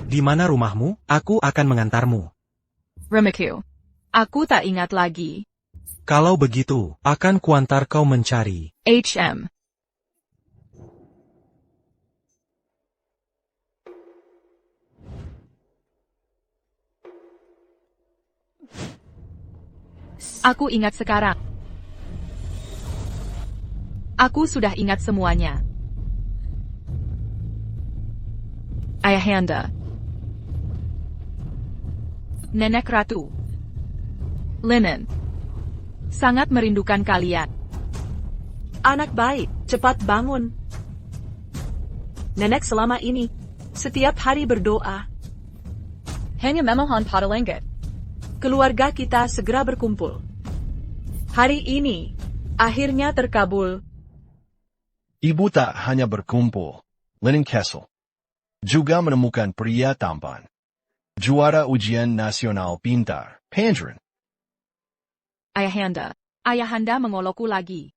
Di mana rumahmu? Aku akan mengantarmu. Remiku. Aku tak ingat lagi. Kalau begitu, akan kuantar kau mencari. HM. Aku ingat sekarang. Aku sudah ingat semuanya. Ayahanda. Nenek Ratu. Linen. Sangat merindukan kalian. Anak baik, cepat bangun. Nenek selama ini, setiap hari berdoa. Hanya memohon pada langit. Keluarga kita segera berkumpul. Hari ini, akhirnya terkabul. Ibu tak hanya berkumpul, Linen Kessel juga menemukan pria tampan. Juara ujian nasional pintar, Pandren. Ayahanda. Ayahanda mengolokku lagi.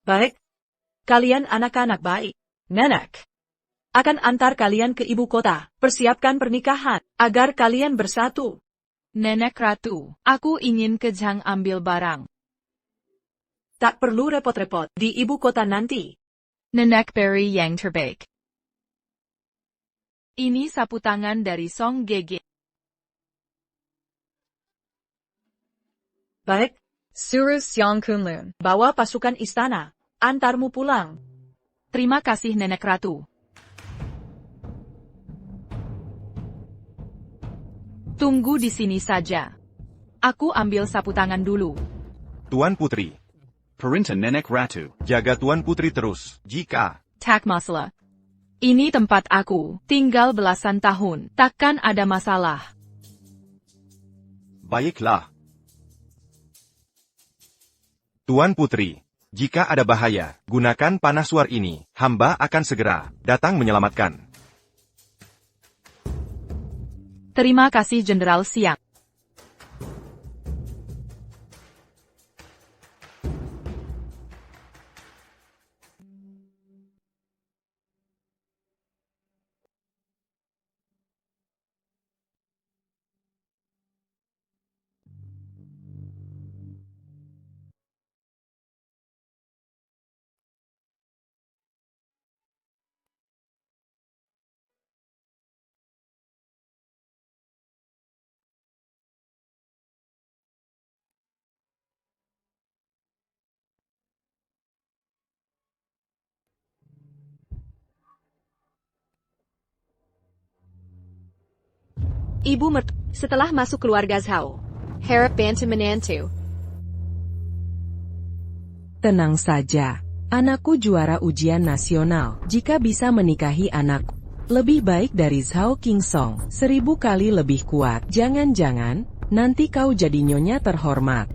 Baik. Kalian anak-anak baik. Nenek akan antar kalian ke ibu kota. Persiapkan pernikahan, agar kalian bersatu. Nenek Ratu, aku ingin ke Jang ambil barang. Tak perlu repot-repot di ibu kota nanti. Nenek Berry yang terbaik. Ini sapu tangan dari Song Gege. Baik. Suruh Xiang Kunlun bawa pasukan istana. Antarmu pulang. Terima kasih Nenek Ratu. Tunggu di sini saja. Aku ambil sapu tangan dulu. Tuan Putri. Perintah Nenek Ratu. Jaga Tuan Putri terus. Jika Tak masalah. Ini tempat aku. Tinggal belasan tahun. Takkan ada masalah. baiklah. Tuan Putri, jika ada bahaya, gunakan panah suar ini. Hamba akan segera datang menyelamatkan. Terima kasih Jenderal Siang. Ibu setelah masuk keluarga Zhao, harap bantu menantu. Tenang saja. Anakku juara ujian nasional. Jika bisa menikahi anakku, lebih baik dari Zhao Qingsong, 1000 kali lebih kuat. Jangan-jangan, nanti kau jadi nyonya terhormat.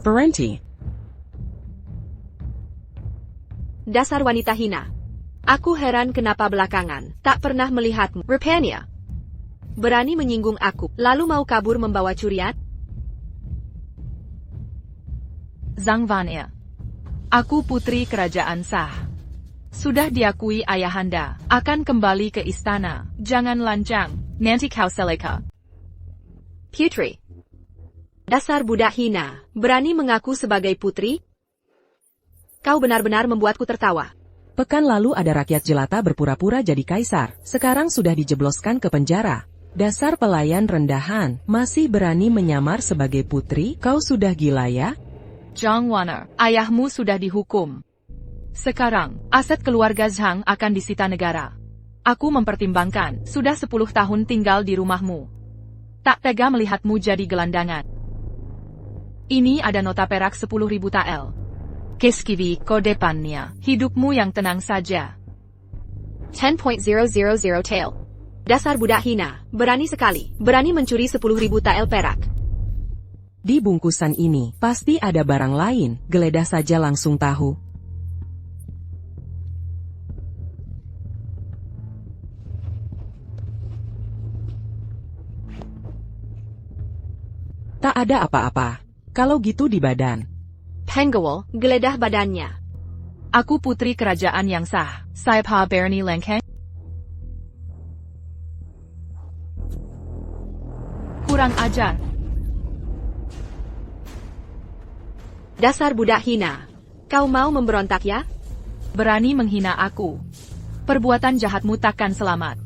Berhenti. Dasar wanita hina. Aku heran kenapa belakangan tak pernah melihatmu. Rupanya berani menyinggung aku, lalu mau kabur membawa curian? Zhang Vania. Aku putri kerajaan sah. Sudah diakui ayahanda, akan kembali ke istana. Jangan lancang, nanti kau seleka. Putri. Dasar budak hina, berani mengaku sebagai putri? Kau benar-benar membuatku tertawa. Pekan lalu ada rakyat jelata berpura-pura jadi kaisar, sekarang sudah dijebloskan ke penjara. Dasar pelayan rendahan, masih berani menyamar sebagai putri? Kau sudah gila ya? Zhang Wan'er, ayahmu sudah dihukum. Sekarang, aset keluarga Zhang akan disita negara. Aku mempertimbangkan, sudah 10 tahun tinggal di rumahmu. Tak tega melihatmu jadi gelandangan. Ini ada nota perak 10.000 tael. Keskivi, kodepannya, hidupmu yang tenang saja. 10.000 tael. Dasar budak hina, berani sekali, berani mencuri 10.000 tael perak. Di bungkusan ini, pasti ada barang lain, geledah saja langsung tahu. Tak ada apa-apa. Kalau gitu di badan. Penggawal, geledah badannya. Aku putri kerajaan yang sah. Saipha Berni Lengkeng. Kurang ajar. Dasar budak hina. Kau mau memberontak ya? Berani menghina aku. Perbuatan jahatmu takkan selamat.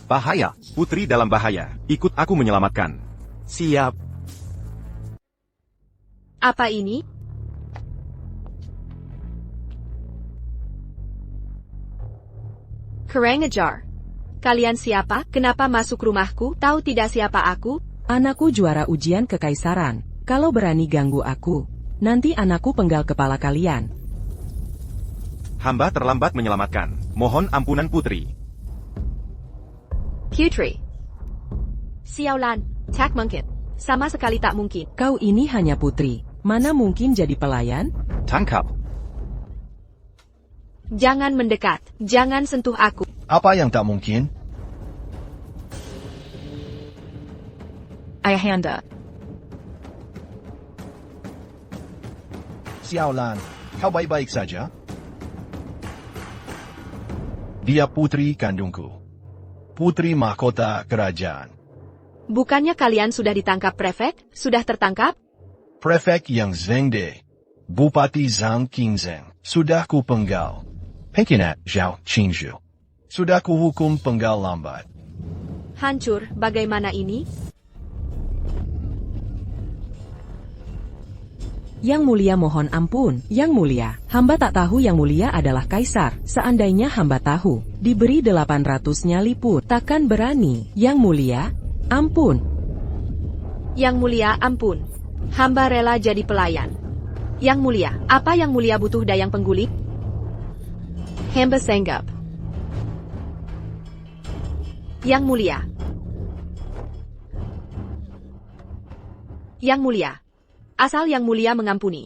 Bahaya, putri dalam bahaya. Ikut aku menyelamatkan. Siap. Apa ini? Kurang ajar. Kalian siapa? Kenapa masuk rumahku? Tahu tidak siapa aku? Anakku juara ujian kekaisaran. Kalau berani ganggu aku, nanti anakku penggal kepala kalian. Hamba terlambat menyelamatkan. Mohon ampunan putri. Putri. Xiaolan, tak mungkin. Sama sekali tak mungkin. Kau ini hanya putri. Mana mungkin jadi pelayan? Tangkap. Jangan mendekat. Jangan sentuh aku. Apa yang tak mungkin? Ayahanda. Xiaolan, kau baik-baik saja? Dia putri kandungku. Putri mahkota kerajaan. Bukannya kalian sudah ditangkap prefek? Sudah tertangkap? Prefek yang Zhengde. Bupati Zhang Qingzheng. Sudah ku penggal. Pengkhianat Zhao Qingzhu. Sudah ku hukum penggal lambat. Hancur, bagaimana ini? Yang mulia mohon ampun, Yang mulia. Hamba tak tahu Yang mulia adalah kaisar. Seandainya hamba tahu, diberi 800 nyali pun takkan berani. Yang mulia, ampun. Yang mulia, ampun. Hamba rela jadi pelayan. Yang mulia, apa Yang mulia butuh dayang pengguling? Hamba senggap. Yang mulia. Yang mulia. Asal Yang mulia mengampuni.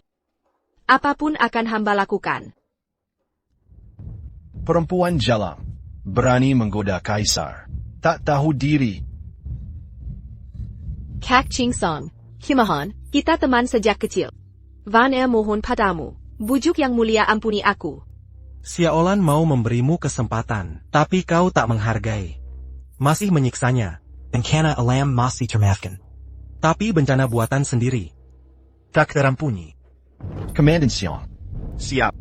Apapun akan hamba lakukan. Perempuan jalang. Berani menggoda kaisar. Tak tahu diri. Kak Ching Song. Himahan, kita teman sejak kecil. Van mohon padamu. Bujuk Yang mulia ampuni aku. Xiaolan mau memberimu kesempatan, tapi kau tak menghargai. Masih menyiksanya. Bencana alam masih termaafkan. Tapi bencana buatan sendiri. Tak terampuni. Komandan Xiong. Siap.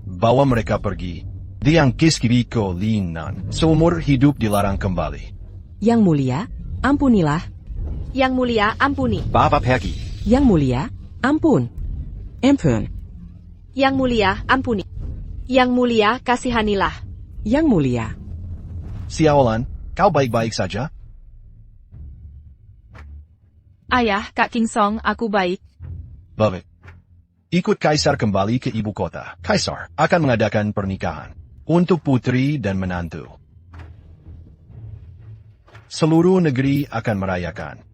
Bawa mereka pergi. Diang Kiskiriko Linan. Seumur hidup dilarang kembali. Yang mulia, ampunilah. Yang mulia, ampuni. Bapak pergi. Yang mulia, ampun. Ampun. Yang mulia, ampuni. Yang mulia, kasihanilah. Yang mulia. Xiaolan, kau baik-baik saja? Ayah, Kak King Song, aku baik. Baik. Ikut kaisar kembali ke ibu kota. Kaisar akan mengadakan pernikahan untuk putri dan menantu. Seluruh negeri akan merayakan.